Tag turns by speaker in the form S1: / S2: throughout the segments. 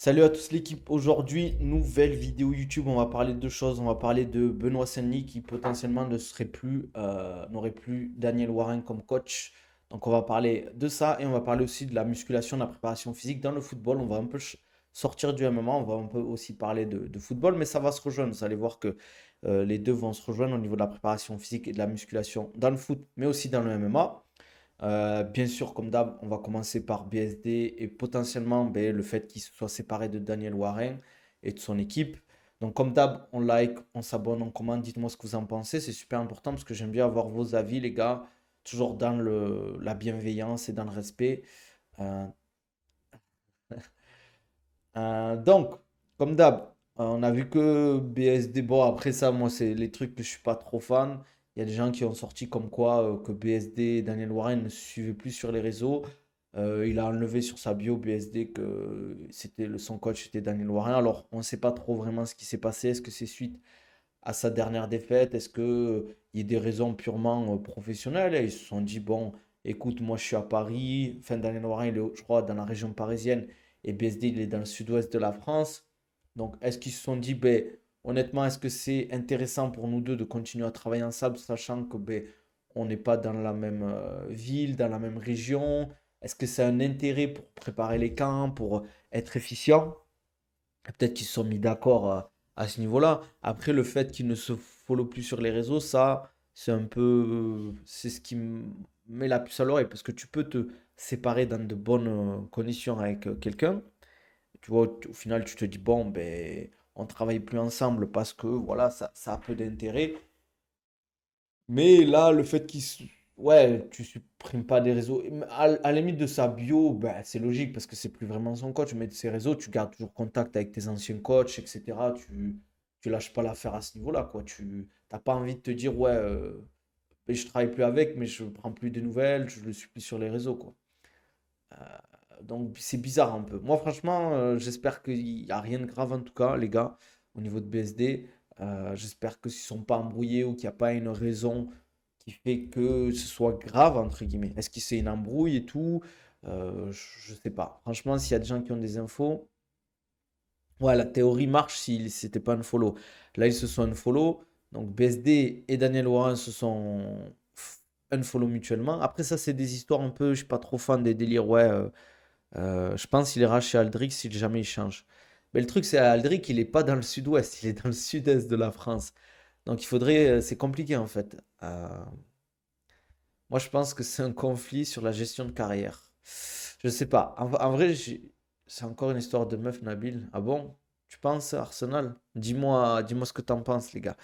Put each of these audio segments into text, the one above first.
S1: Salut à tous l'équipe. Aujourd'hui, nouvelle vidéo YouTube. On va parler de deux choses. On va parler de Benoît Saint-Denis qui potentiellement ne serait plus, n'aurait plus Daniel Warren comme coach. Donc on va parler de ça et on va parler aussi de la musculation, de la préparation physique dans le football. On va un peu sortir du MMA. On va un peu aussi parler de football, mais ça va se rejoindre. Vous allez voir que les deux vont se rejoindre au niveau de la préparation physique et de la musculation dans le foot, mais aussi dans le MMA. Bien sûr, comme d'hab, on va commencer par BSD et potentiellement ben, le fait qu'il se soit séparé de Daniel Warren et de son équipe. Donc, comme d'hab, on like, on s'abonne, on commente. Dites-moi ce que vous en pensez. C'est super important parce que j'aime bien avoir vos avis, les gars. Toujours dans la bienveillance et dans le respect. Euh, donc, comme d'hab, on a vu que BSD, bon, après ça, moi, c'est les trucs que je suis pas trop fan. Il y a des gens qui ont sorti comme quoi que BSD et Daniel Warren ne se suivaient plus sur les réseaux. Il a enlevé sur sa bio BSD que son coach était Daniel Warren. Alors, on ne sait pas trop vraiment ce qui s'est passé. Est-ce que c'est suite à sa dernière défaite? Est-ce que il y a des raisons purement professionnelles? Et ils se sont dit, bon, écoute, moi je suis à Paris. Enfin, Daniel Warren, il est, je crois, dans la région parisienne. Et BSD, il est dans le sud-ouest de la France. Donc, est-ce qu'ils se sont dit, ben, honnêtement, est-ce que c'est intéressant pour nous deux de continuer à travailler ensemble, sachant que ben, on n'est pas dans la même ville, dans la même région? Est-ce que c'est un intérêt pour préparer les camps, pour être efficient? Peut-être qu'ils se sont mis d'accord à ce niveau-là. Après, le fait qu'ils ne se follow plus sur les réseaux, ça, c'est un peu, c'est ce qui me met la puce à l'oreille parce que tu peux te séparer dans de bonnes conditions avec quelqu'un. Tu vois, au final, tu te dis, bon, ben, on travaille plus ensemble parce que, voilà, ça a peu d'intérêt. Mais là, le fait ouais, tu supprimes pas des réseaux. À la limite de sa bio, ben, c'est logique parce que c'est plus vraiment son coach. Mais de ses réseaux, tu gardes toujours contact avec tes anciens coachs, etc. Tu lâches pas l'affaire à ce niveau-là, quoi. Tu t'as pas envie de te dire, ouais, ben, je travaille plus avec, mais je prends plus de nouvelles, je le suis plus sur les réseaux, quoi. Donc c'est bizarre un peu. Moi, franchement, j'espère qu'il n'y a rien de grave en tout cas, les gars, au niveau de BSD. J'espère que s'ils sont pas embrouillés ou qu'il n'y a pas une raison qui fait que ce soit grave, entre guillemets. Est-ce que c'est une embrouille et tout? Je sais pas. Franchement, s'il y a des gens qui ont des infos, ouais, la théorie marche si c'était pas un follow. Là, ils se sont unfollow. Donc BSD et Daniel Warren se sont unfollow mutuellement. Après, ça, c'est des histoires un peu, je suis pas trop fan des délires, ouais. Je pense qu'il ira chez Aldric si jamais il change. Mais le truc, c'est Aldric, il est pas dans le sud-ouest, il est dans le sud-est de la France. Donc il faudrait, c'est compliqué en fait. Moi, je pense que c'est un conflit sur la gestion de carrière. Je sais pas. En vrai, c'est encore une histoire de meuf, Nabil. Ah bon? Tu penses Arsenal? Dis-moi ce que t'en penses, les gars.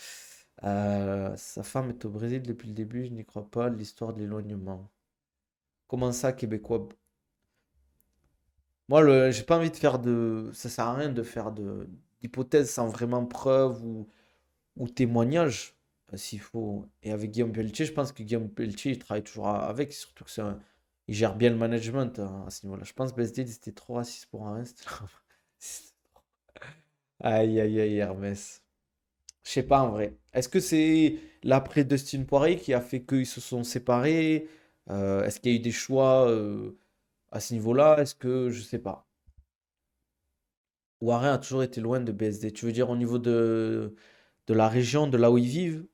S1: Sa femme est au Brésil depuis le début, je n'y crois pas. L'histoire de l'éloignement. Comment ça, Québécois? Moi, j'ai pas envie de faire de. Ça sert à rien de faire d'hypothèses sans vraiment preuve ou témoignage, s'il faut. Et avec Guillaume Pelletier, je pense que Guillaume Pelletier, il travaille toujours avec, surtout que il gère bien le management hein, à ce niveau-là. Je pense que BSD, c'était trop raciste pour un reste. Aïe, aïe, aïe, Hermès. Je sais pas en vrai. Est-ce que c'est l'après Dustin Poirier qui a fait qu'ils se sont séparés? Est-ce qu'il y a eu des choix à ce niveau-là? Est-ce que je sais pas. Warren a toujours été loin de BSD. Tu veux dire au niveau de la région, de là où ils vivent?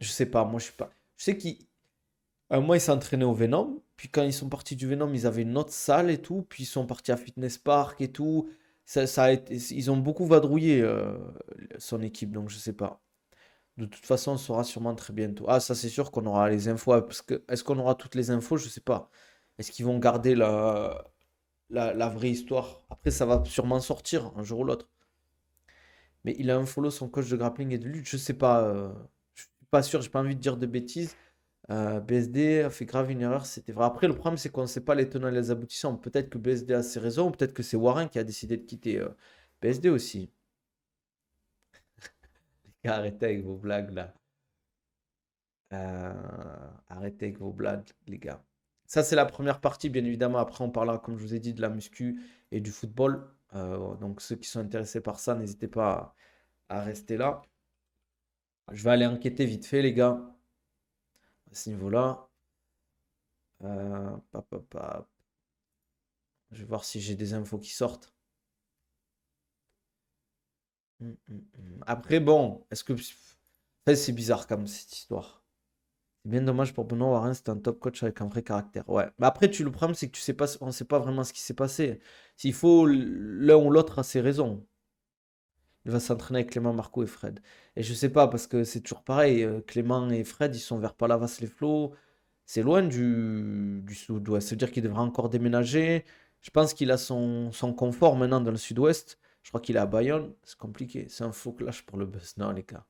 S1: Je sais pas, moi je suis pas. Je sais qu'un mois ils s'entraînaient au Venom, puis quand ils sont partis du Venom, ils avaient une autre salle et tout, puis ils sont partis à Fitness Park et tout. Ça a été, ils ont beaucoup vadrouillé son équipe, donc je sais pas. De toute façon, on saura sûrement très bientôt. Ah, ça c'est sûr qu'on aura les infos, parce que est-ce qu'on aura toutes les infos? Je sais pas. Est-ce qu'ils vont garder la vraie histoire? Après, ça va sûrement sortir un jour ou l'autre. Mais il a un follow son coach de grappling et de lutte. Je sais pas. Je suis pas sûr, j'ai pas envie de dire de bêtises. BSD a fait grave une erreur, c'était vrai. Après, le problème, c'est qu'on ne sait pas les tenants et les aboutissants. Peut-être que BSD a ses raisons, ou peut-être que c'est Warren qui a décidé de quitter BSD aussi. Arrêtez avec vos blagues là. Arrêtez avec vos blagues, les gars. Ça, c'est la première partie, bien évidemment. Après, on parlera, comme je vous ai dit, de la muscu et du football. Donc, ceux qui sont intéressés par ça, n'hésitez pas à rester là. Je vais aller enquêter vite fait, les gars, à ce niveau-là. Pap, pap, pap. Je vais voir si j'ai des infos qui sortent. Après, bon, est-ce que. Enfin, c'est bizarre comme cette histoire. C'est bien dommage pour Benoît Warren, c'était un top coach avec un vrai caractère. Ouais. Mais après, le problème, c'est que tu sais pas, on sait pas vraiment ce qui s'est passé. S'il faut, l'un ou l'autre a ses raisons. Il va s'entraîner avec Clément, Marco et Fred. Et je sais pas, parce que c'est toujours pareil. Clément et Fred, ils sont vers Palavas-les-Flots. C'est loin du sud-ouest. Ça veut dire qu'il devrait encore déménager. Je pense qu'il a son confort maintenant dans le sud-ouest. Je crois qu'il est à Bayonne. C'est compliqué. C'est un faux clash pour le buzz. Non, les gars.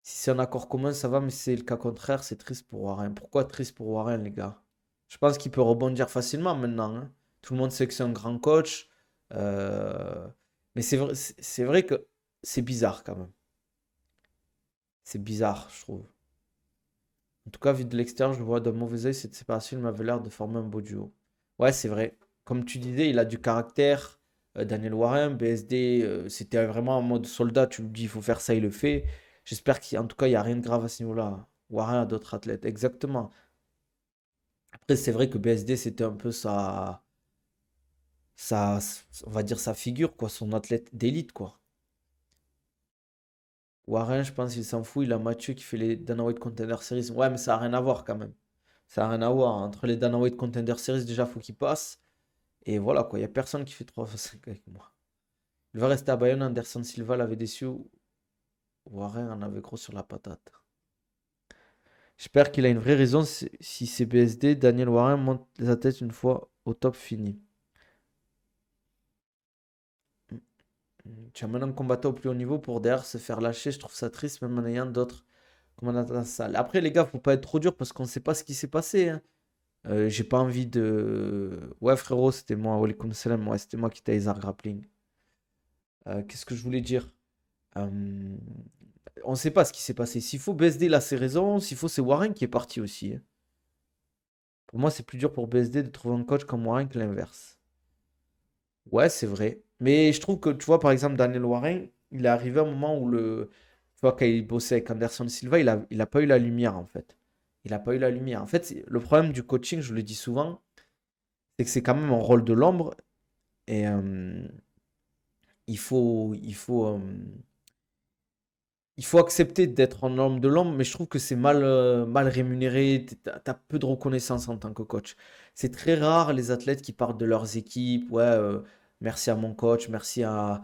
S1: Si c'est un accord commun, ça va, mais si c'est le cas contraire, c'est triste pour Warren. Pourquoi triste pour Warren, les gars? Je pense qu'il peut rebondir facilement maintenant, hein. Tout le monde sait que c'est un grand coach. Euh, Mais c'est vrai que c'est bizarre quand même. C'est bizarre, je trouve. En tout cas, vu de l'extérieur, je le vois d'un mauvais œil. Cette séparation, il m'avait l'air de former un beau duo. Ouais, c'est vrai. Comme tu disais, il a du caractère. Daniel Warren, BSD, c'était vraiment en mode soldat. Tu lui dis, il faut faire ça, il le fait. J'espère qu'en tout cas, il n'y a rien de grave à ce niveau-là. Warren a d'autres athlètes. Exactement. Après, c'est vrai que BSD, c'était un peu sa, on va dire sa figure, quoi, son athlète d'élite, quoi. Warren, je pense qu'il s'en fout. Il a Mathieu qui fait les Dana White Contender Series. Ouais, mais ça n'a rien à voir quand même. Ça n'a rien à voir. Entre les Dana White Contender Series, déjà, faut qu'il passe. Et voilà, quoi. Il n'y a personne qui fait 3 x 5 avec moi. Il va rester à Bayonne. Anderson Silva l'avait déçu. Warren en avait gros sur la patate. J'espère qu'il a une vraie raison. Si c'est BSD, Daniel Warren monte les athlètes une fois au top fini. Tu as maintenant combattant au plus haut niveau pour derrière se faire lâcher. Je trouve ça triste, même en ayant d'autres commandants dans la salle. Après, les gars, faut pas être trop dur parce qu'on ne sait pas ce qui s'est passé, hein. J'ai pas envie de. Ouais, frérot, c'était moi. Walaikum salam. Ouais, c'était moi qui t'ai Isar Grappling. Qu'est-ce que je voulais dire? Euh, On ne sait pas ce qui s'est passé. S'il faut, BSD, il a ses raisons. S'il faut, c'est Warren qui est parti aussi, hein. Pour moi, c'est plus dur pour BSD de trouver un coach comme Warren que l'inverse. Ouais, c'est vrai. Mais je trouve que, tu vois, par exemple, Daniel Warren, il est arrivé à un moment où tu vois, quand il bossait avec Anderson Silva, il a pas eu la lumière, en fait. Il n'a pas eu la lumière. En fait, le problème du coaching, je le dis souvent, c'est que c'est quand même un rôle de l'ombre. Et il faut accepter d'être un homme de l'ombre, mais je trouve que c'est mal rémunéré. T'as peu de reconnaissance en tant que coach. C'est très rare les athlètes qui parlent de leurs équipes. Ouais, merci à mon coach, merci à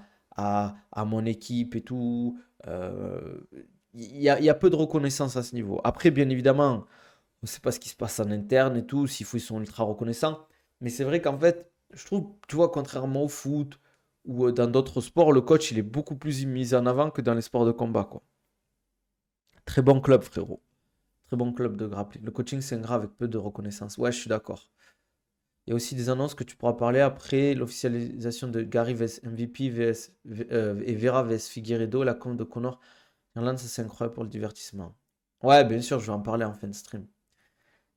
S1: mon équipe et tout. Il y a peu de reconnaissance à ce niveau. Après, bien évidemment, on ne sait pas ce qui se passe en interne et tout, s'il faut, ils sont ultra reconnaissants. Mais c'est vrai qu'en fait, je trouve, tu vois, contrairement au foot ou dans d'autres sports, le coach, il est beaucoup plus mis en avant que dans les sports de combat, quoi. Très bon club, frérot. Très bon club de grappling. Le coaching, c'est un grave avec peu de reconnaissance. Ouais, je suis d'accord. Il y a aussi des annonces que tu pourras parler après l'officialisation de Gary vs MVP et Vera vs Figueiredo, la compte de Connor. Irlande, ça c'est incroyable pour le divertissement. Ouais, bien sûr, je vais en parler en fin de stream.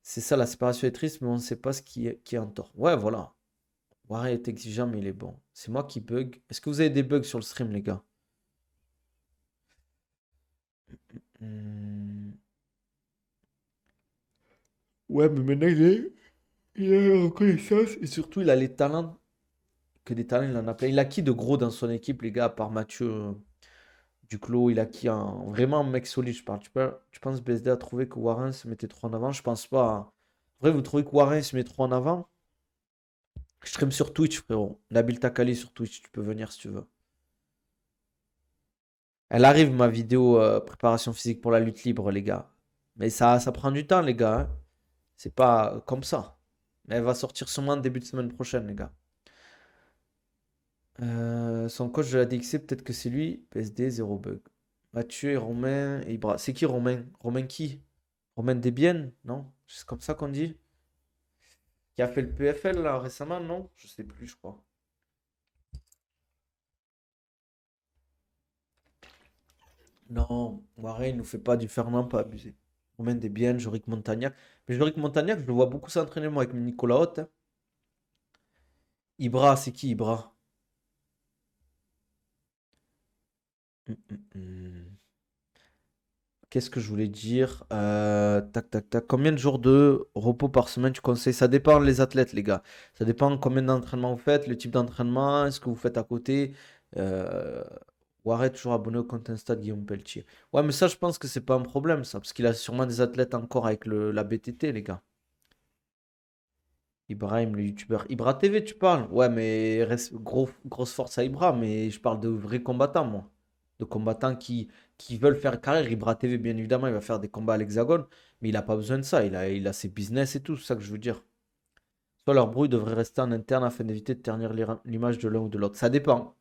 S1: C'est ça, la séparation est triste, mais on ne sait pas ce qui est en tort. Ouais, voilà. Warren est exigeant, mais il est bon. C'est moi qui bug. Est-ce que vous avez des bugs sur le stream, les gars? Hmm. Ouais, mais maintenant il a la reconnaissance et surtout il a les talents. Que des talents, il en a plein. Il a qui de gros dans son équipe, les gars, à part Mathieu Duclos? Il a qui vraiment un mec solide, je parle. Tu penses BSD a trouvé que Warren se mettait trop en avant? Je pense pas, hein. En vrai, vous trouvez que Warren se met trop en avant? Je stream sur Twitch, frérot. Nabil Takali sur Twitch, tu peux venir si tu veux. Elle arrive, ma vidéo préparation physique pour la lutte libre, les gars. Mais ça prend du temps, les gars, hein. C'est pas comme ça. Mais elle va sortir sûrement début de semaine prochaine, les gars. Son coach de la DXC, peut-être que c'est lui. PSD, zéro bug. Mathieu et Romain et Ibra. C'est qui Romain? Romain qui? Romain Desbiennes? Non? C'est comme ça qu'on dit? Qui a fait le PFL là récemment, non? Je sais plus, je crois. Non, Warren, il nous fait pas du Fernand, pas abusé. Romain Desbiennes, Jorick Montagnac. Mais Jorick Montagnac, je le vois beaucoup s'entraîner moi avec Nicolas Haute, hein. Ibra, c'est qui Ibra? Hum, hum, hum. Qu'est-ce que je voulais dire? Tac, tac, tac. Combien de jours de repos par semaine tu conseilles? Ça dépend les athlètes, les gars. Ça dépend combien d'entraînements vous faites, le type d'entraînement, est-ce que vous faites à côté. Euh, Warren toujours abonné au compte Insta de Guillaume Pelletier. Ouais, mais ça, je pense que c'est pas un problème, ça, parce qu'il a sûrement des athlètes encore avec la BTT, les gars. Ibrahim, le youtubeur. Ibra TV, tu parles? Ouais, mais grosse force à Ibra, mais je parle de vrais combattants, moi. De combattants qui veulent faire carrière. Ibra TV, bien évidemment, il va faire des combats à l'Hexagone, mais il n'a pas besoin de ça. Il a ses business et tout, c'est ça que je veux dire. Soit leur bruit devrait rester en interne afin d'éviter de ternir l'image de l'un ou de l'autre. Ça dépend.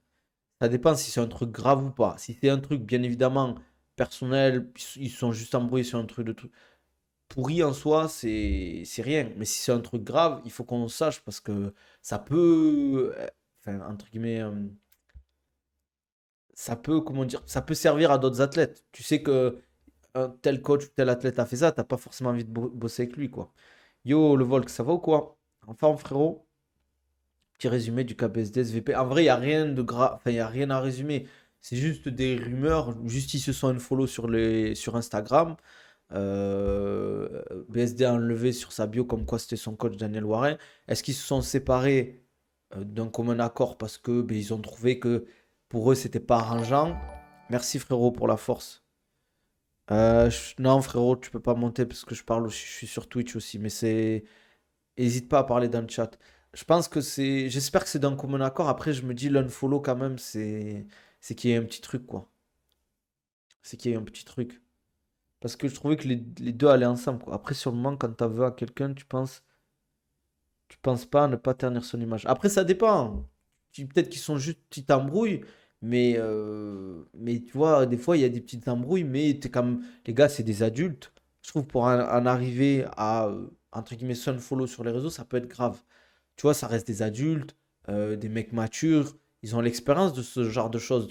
S1: Ça dépend si c'est un truc grave ou pas. Si c'est un truc, bien évidemment, personnel, ils sont juste embrouillés sur un truc de truc pourri en soi, c'est rien. Mais si c'est un truc grave, il faut qu'on sache parce que ça peut, enfin, entre guillemets, ça peut, comment dire, ça peut servir à d'autres athlètes. Tu sais que un tel coach ou tel athlète a fait ça, t'as pas forcément envie de bosser avec lui, quoi. Yo, le Volk, ça va ou quoi? Enfin, frérot, petit résumé du KPSD SVP. En vrai, il n'y a rien de grave, enfin, il n'y a rien à résumer. C'est juste des rumeurs. Juste, ils se sont unfollow sur Instagram. BSD a enlevé sur sa bio comme quoi c'était son coach Daniel Warren. Est-ce qu'ils se sont séparés d'un commun accord parce que ben, ils ont trouvé que pour eux c'était pas arrangeant? Merci frérot pour la force. Non frérot, tu peux pas monter parce que je parle, je suis sur Twitch aussi, mais c'est, hésite pas à parler dans le chat. Je pense que c'est, j'espère que c'est d'un commun accord. Après, je me dis l'unfollow quand même, c'est qu'il y a un petit truc quoi. C'est qu'il y a un petit truc. Parce que je trouvais que les deux allaient ensemble, quoi. Après, sur le moment, quand t'as veux à quelqu'un, tu penses pas à ne pas ternir son image. Après, ça dépend. Peut-être qu'ils sont juste petites embrouilles, mais tu vois, des fois, il y a des petites embrouilles, mais t'es comme, les gars, c'est des adultes. Je trouve pour en arriver à, entre guillemets, follow sur les réseaux, ça peut être grave. Tu vois, ça reste des adultes, des mecs matures. Ils ont l'expérience de ce genre de choses,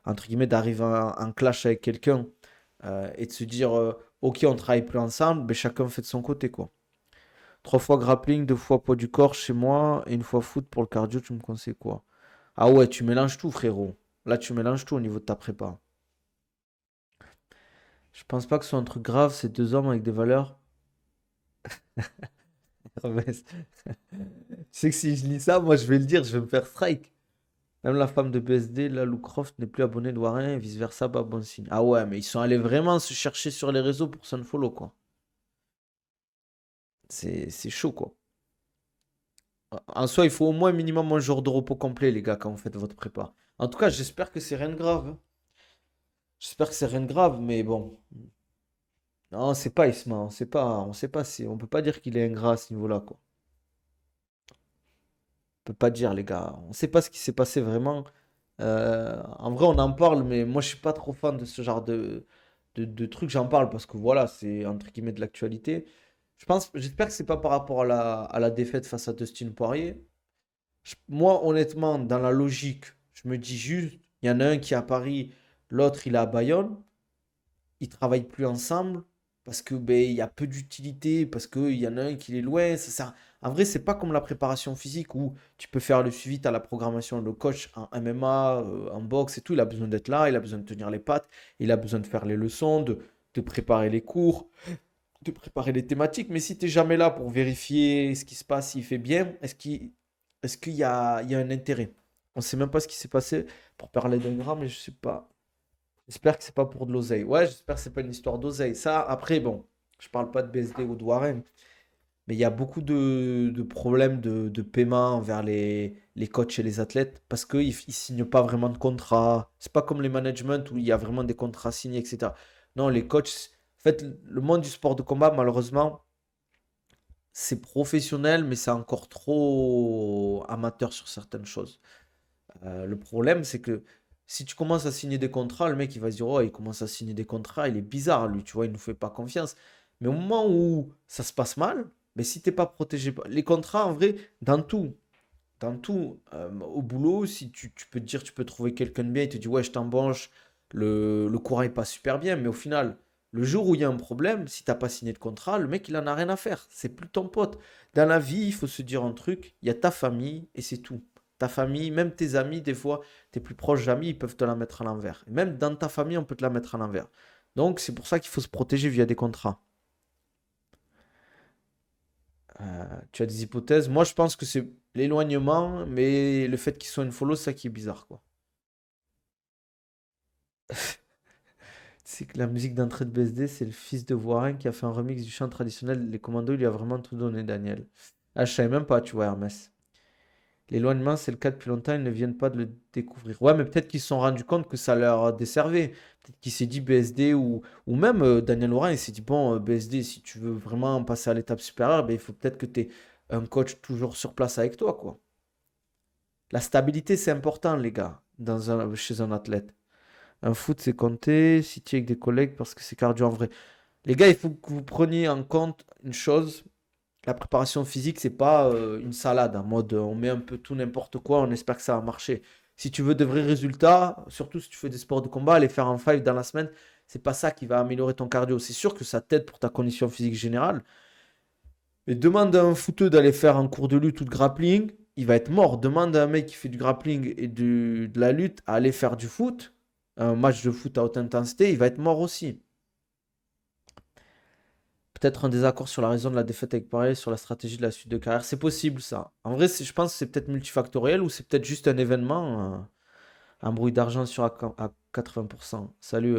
S1: entre guillemets, d'arriver en clash avec quelqu'un et de se dire, ok, on travaille plus ensemble, mais chacun fait de son côté, quoi. 3 fois grappling, 2 fois poids du corps chez moi et 1 fois foot pour le cardio, tu me conseilles quoi? Ah ouais, tu mélanges tout, frérot. Là, tu mélanges tout au niveau de ta prépa. Je pense pas que ce soit un truc grave, c'est deux hommes avec des valeurs. Hermès. Tu sais que si je lis ça, moi je vais le dire, je vais me faire strike. Même la femme de BSD, là, Lou Croft, n'est plus abonnée de Warren et vice-versa, pas bon signe. Ah ouais, mais ils sont allés vraiment se chercher sur les réseaux pour s'unfollow, quoi. C'est chaud, quoi. En soi, il faut au moins minimum un jour de repos complet, les gars, quand vous faites votre prépa. En tout cas, j'espère que c'est rien de grave, hein. J'espère que c'est rien de grave, mais bon. Non, c'est pas Isma, on sait pas si, on peut pas dire qu'il est ingrat à ce niveau-là, quoi. On peut pas dire, les gars. On sait pas ce qui s'est passé vraiment. En vrai, on en parle, mais moi, je suis pas trop fan de ce genre de trucs. J'en parle parce que voilà, c'est entre guillemets de l'actualité. J'espère que c'est pas par rapport à la défaite face à Dustin Poirier. Moi, honnêtement, dans la logique, je me dis juste, il y en a un qui est à Paris, l'autre il est à Bayonne. Ils travaillent plus ensemble parce que ben il y a peu d'utilité, parce qu'il y en a un qui est loin. En vrai, c'est pas comme la préparation physique où tu peux faire le suivi, tu as la programmation, le coach en MMA, en boxe et tout. Il a besoin d'être là, il a besoin de tenir les pattes, il a besoin de faire les leçons, de préparer les cours, de préparer les thématiques. Mais si tu n'es jamais là pour vérifier ce qui se passe, s'il fait bien, est-ce qu'il y a un intérêt? On ne sait même pas ce qui s'est passé pour parler d'un grand, mais je sais pas. J'espère que c'est pas pour de l'oseille. Ouais, j'espère que c'est pas une histoire d'oseille. Ça, après, bon, je parle pas de BSD ou de Warren, mais il y a beaucoup de problèmes de paiement vers les coachs et les athlètes parce qu'ils ne signent pas vraiment de contrat. C'est pas comme les managements où il y a vraiment des contrats signés, etc. Non, les coachs, en fait, le monde du sport de combat, malheureusement, c'est professionnel, mais c'est encore trop amateur sur certaines choses. Le problème, c'est que si tu commences à signer des contrats, le mec il va se dire, oh, il commence à signer des contrats, il est bizarre, lui, tu vois, il nous fait pas confiance. Mais au moment où ça se passe mal, mais si t'es pas protégé, les contrats, en vrai, dans tout, au boulot, si tu peux te dire, tu peux trouver quelqu'un de bien, il te dit, ouais, je t'embauche, le courant est pas super bien, mais au final, le jour où il y a un problème, si t'as pas signé de contrat, le mec, il en a rien à faire. C'est plus ton pote. Dans la vie, il faut se dire un truc, il y a ta famille et c'est tout. Ta famille, même tes amis, des fois, tes plus proches amis, ils peuvent te la mettre à l'envers. Et même dans ta famille, on peut te la mettre à l'envers. Donc, c'est pour ça qu'il faut se protéger via des contrats. Tu as des hypothèses. Moi, je pense que c'est l'éloignement, mais le fait qu'ils soient une follow, c'est ça qui est bizarre, quoi. C'est que la musique d'entrée de BSD, c'est le fils de Voirin qui a fait un remix du chant traditionnel. Les commandos, il lui a vraiment tout donné, Daniel. Ah, je savais même pas, tu vois, Hermès. L'éloignement, c'est le cas depuis longtemps, ils ne viennent pas de le découvrir. Ouais, mais peut-être qu'ils se sont rendus compte que ça leur desservait. Peut-être qu'il s'est dit BSD ou même Daniel Laurin, il s'est dit, bon, BSD, si tu veux vraiment passer à l'étape supérieure, ben, il faut peut-être que tu aies un coach toujours sur place avec toi, quoi. La stabilité, c'est important, les gars, chez un athlète. Un foot, c'est compter, si tu es avec des collègues, parce que c'est cardio en vrai. Les gars, il faut que vous preniez en compte une chose. La préparation physique, c'est pas une salade en mode on met un peu tout n'importe quoi, on espère que ça va marcher. Si tu veux de vrais résultats, surtout si tu fais des sports de combat, aller faire un five dans la semaine, c'est pas ça qui va améliorer ton cardio. C'est sûr que ça t'aide pour ta condition physique générale, mais demande à un footeux d'aller faire un cours de lutte ou de grappling, il va être mort. Demande à un mec qui fait du grappling et de la lutte à aller faire du foot, un match de foot à haute intensité, il va être mort aussi. Peut-être un désaccord sur la raison de la défaite avec Paris, sur la stratégie de la suite de carrière. C'est possible, ça. En vrai, je pense que c'est peut-être multifactoriel ou c'est peut-être juste un événement, un bruit d'argent à 80%. Salut,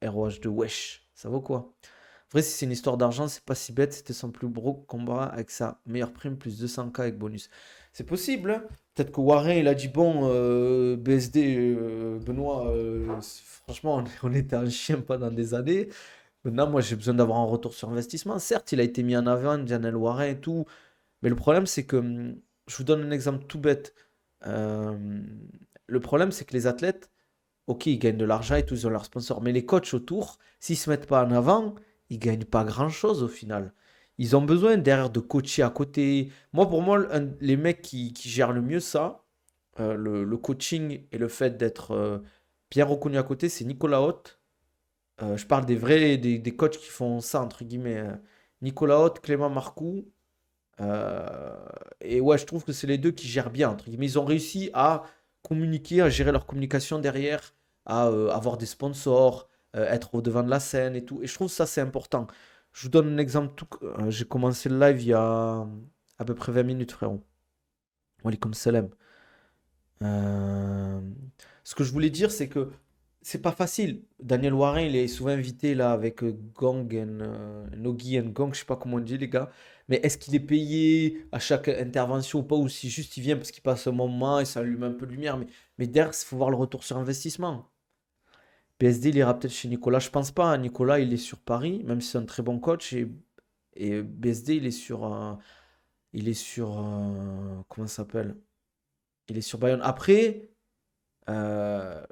S1: ROH de Wesh. Ça vaut quoi? En vrai, si c'est une histoire d'argent, c'est pas si bête. C'était son plus gros combat avec sa meilleure prime, plus 200K avec bonus. C'est possible, hein. Peut-être que Warren, il a dit, bon, BSD, Benoît, franchement, on était un chien pendant des années. Maintenant, moi, j'ai besoin d'avoir un retour sur investissement. Certes, il a été mis en avant, Janelle Warren et tout. Mais le problème, c'est que, je vous donne un exemple tout bête. Euh, le problème, c'est que les athlètes, ok, ils gagnent de l'argent et tout, ils ont leurs sponsors. Mais les coachs autour, s'ils ne se mettent pas en avant, ils gagnent pas grand-chose au final. Ils ont besoin derrière de coacher à côté. Moi, pour moi, les mecs qui gèrent le mieux ça, le coaching et le fait d'être bien reconnu à côté, c'est Nicolas Haute. Je parle des vrais, des coachs qui font ça, entre guillemets. Nicolas Haute, Clément Marcoux. euh, et ouais, je trouve que c'est les deux qui gèrent bien, entre guillemets. Ils ont réussi à communiquer, à gérer leur communication derrière, à avoir des sponsors, être au devant de la scène et tout. Et je trouve ça, c'est important. Je vous donne un exemple. J'ai commencé le live il y a à peu près 20 minutes, frérot. Walaikum salam. Euh, Ce que je voulais dire, c'est que c'est pas facile. Daniel Warren, il est souvent invité là avec Gong Nogi and Gong, je sais pas comment on dit les gars. Mais est-ce qu'il est payé à chaque intervention ou pas, ou si juste il vient parce qu'il passe un moment et ça allume un peu de lumière. Mais derrière, il faut voir le retour sur investissement. PSD, il ira peut-être chez Nicolas. Je pense pas, hein. Nicolas, il est sur Paris, même si c'est un très bon coach. Et BSD, comment ça s'appelle? Il est sur Bayonne. Après. Euh,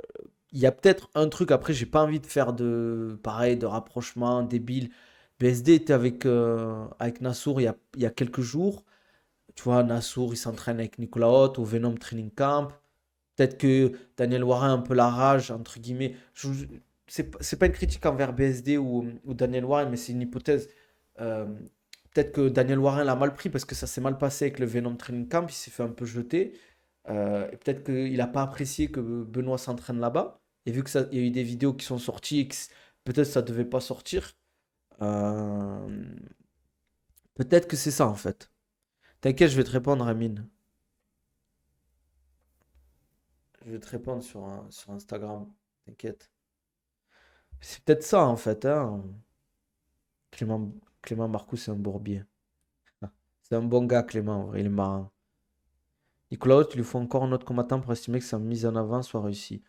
S1: il y a peut-être un truc, après, j'ai pas envie de faire pareil, de rapprochement débile. BSD était avec Nassour il y a quelques jours. Tu vois, Nassour, il s'entraîne avec Nicolas Haute au Venom Training Camp. Peut-être que Daniel Warren a un peu la rage, entre guillemets. C'est pas une critique envers BSD ou Daniel Warren, mais c'est une hypothèse. Euh, Peut-être que Daniel Warren l'a mal pris parce que ça s'est mal passé avec le Venom Training Camp. Il s'est fait un peu jeter. Et peut-être qu'il n'a pas apprécié que Benoît s'entraîne là-bas. Et vu que ça, il y a eu des vidéos qui sont sorties et que peut-être ça devait pas sortir, euh, peut-être que c'est ça en fait. T'inquiète, je vais te répondre, Amine. Je vais te répondre sur Instagram. T'inquiète. C'est peut-être ça en fait, hein. Clément, Clément Marcou, c'est un bourbier. Ah, c'est un bon gars, Clément, en vrai, il est marrant. Nicolas, Haute, il lui faut encore un autre combattant pour estimer que sa mise en avant soit réussie.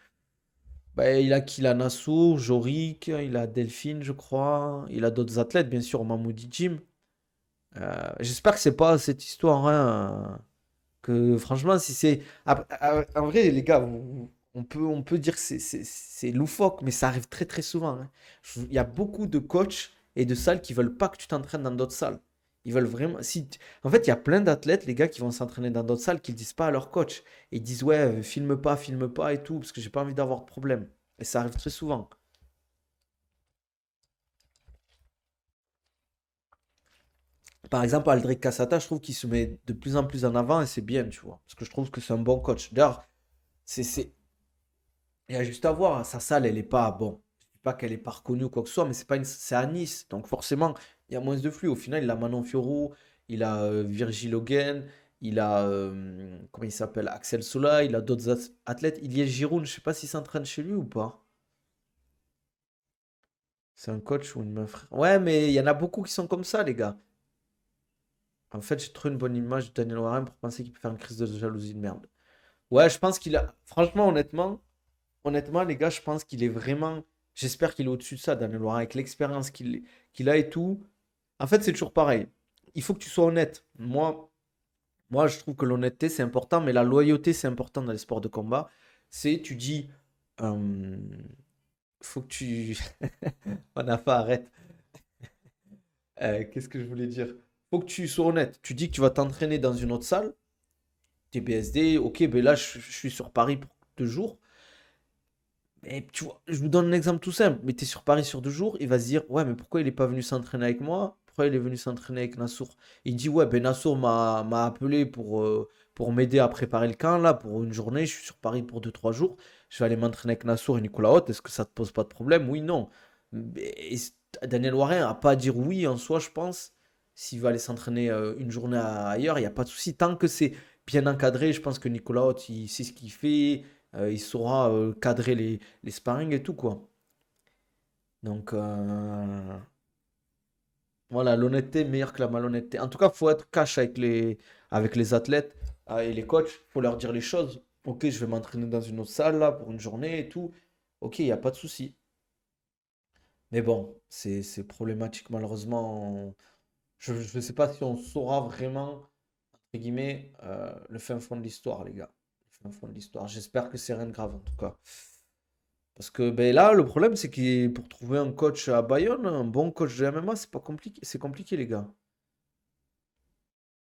S1: Bah, il a qui? Il a Nassour, Jorik, il a Delphine, je crois. Il a d'autres athlètes, bien sûr, Mamoudi Jim. J'espère que c'est pas cette histoire, hein, que franchement, si c'est. En vrai, les gars, on peut dire que c'est loufoque, mais ça arrive très très souvent, hein. Il y a beaucoup de coachs et de salles qui veulent pas que tu t'entraînes dans d'autres salles. Ils veulent vraiment. En fait, il y a plein d'athlètes, les gars, qui vont s'entraîner dans d'autres salles, qui ne disent pas à leur coach. Et ils disent, ouais, filme pas et tout, parce que j'ai pas envie d'avoir de problème. Et ça arrive très souvent. Par exemple, Aldric Cassata, je trouve qu'il se met de plus en plus en avant et c'est bien, tu vois. Parce que je trouve que c'est un bon coach. D'ailleurs, il y a juste à voir, sa salle, elle est pas, bon, je dis pas qu'elle est pas reconnue ou quoi que ce soit, mais c'est à Nice. Donc forcément, il y a moins de flux. Au final, il a Manon Fiorot, il a Virgil Hogan, il a, comment il s'appelle, Axel Sola, il a d'autres athlètes. Iliès Giroud, je sais pas s'il s'entraîne chez lui ou pas. C'est un coach ou une meuf? Ouais, mais il y en a beaucoup qui sont comme ça, les gars. En fait, j'ai trouvé une bonne image de Daniel Warren pour penser qu'il peut faire une crise de jalousie de merde. Ouais, je pense qu'il a. Franchement, honnêtement, les gars, je pense qu'il est vraiment. J'espère qu'il est au-dessus de ça, Daniel Warren, avec l'expérience qu'il a et tout. En fait, c'est toujours pareil. Il faut que tu sois honnête. Moi, je trouve que l'honnêteté, c'est important, mais la loyauté, c'est important dans les sports de combat. C'est, tu dis, euh, faut que tu. On a pas, arrête. Qu'est-ce que je voulais dire? Faut que tu sois honnête. Tu dis que tu vas t'entraîner dans une autre salle. T'es BSD, ok, ben là, je suis sur Paris pour 2 jours. Mais tu vois, je vous donne un exemple tout simple. Mais t'es sur Paris sur 2 jours, il va se dire, ouais, mais pourquoi il est pas venu s'entraîner avec moi? Pourquoi il est venu s'entraîner avec Nassour? Il dit, ouais, ben Nassour m'a appelé pour m'aider à préparer le camp, là, pour une journée. Je suis sur Paris pour 2, 3 jours. Je vais aller m'entraîner avec Nassour et Nicolas Haute. Est-ce que ça te pose pas de problème? Oui, non. Et Daniel Warren a pas à dire oui en soi, je pense. S'il va aller s'entraîner une journée ailleurs, il n'y a pas de souci. Tant que c'est bien encadré, je pense que Nicolas Haute, il sait ce qu'il fait. Il saura cadrer les sparring et tout, quoi. Donc, voilà, l'honnêteté est meilleure que la malhonnêteté. En tout cas, il faut être cash avec les athlètes et les coachs. Il faut leur dire les choses. Ok, je vais m'entraîner dans une autre salle, là, pour une journée et tout. Ok, il n'y a pas de souci. Mais bon, c'est problématique, malheureusement. Je ne sais pas si on saura vraiment, entre guillemets, le fin fond de l'histoire, les gars. Le fin fond de l'histoire. J'espère que c'est rien de grave, en tout cas. Parce que ben là, le problème, c'est que pour trouver un coach à Bayonne, un bon coach de MMA, c'est pas compliqué. C'est compliqué, les gars.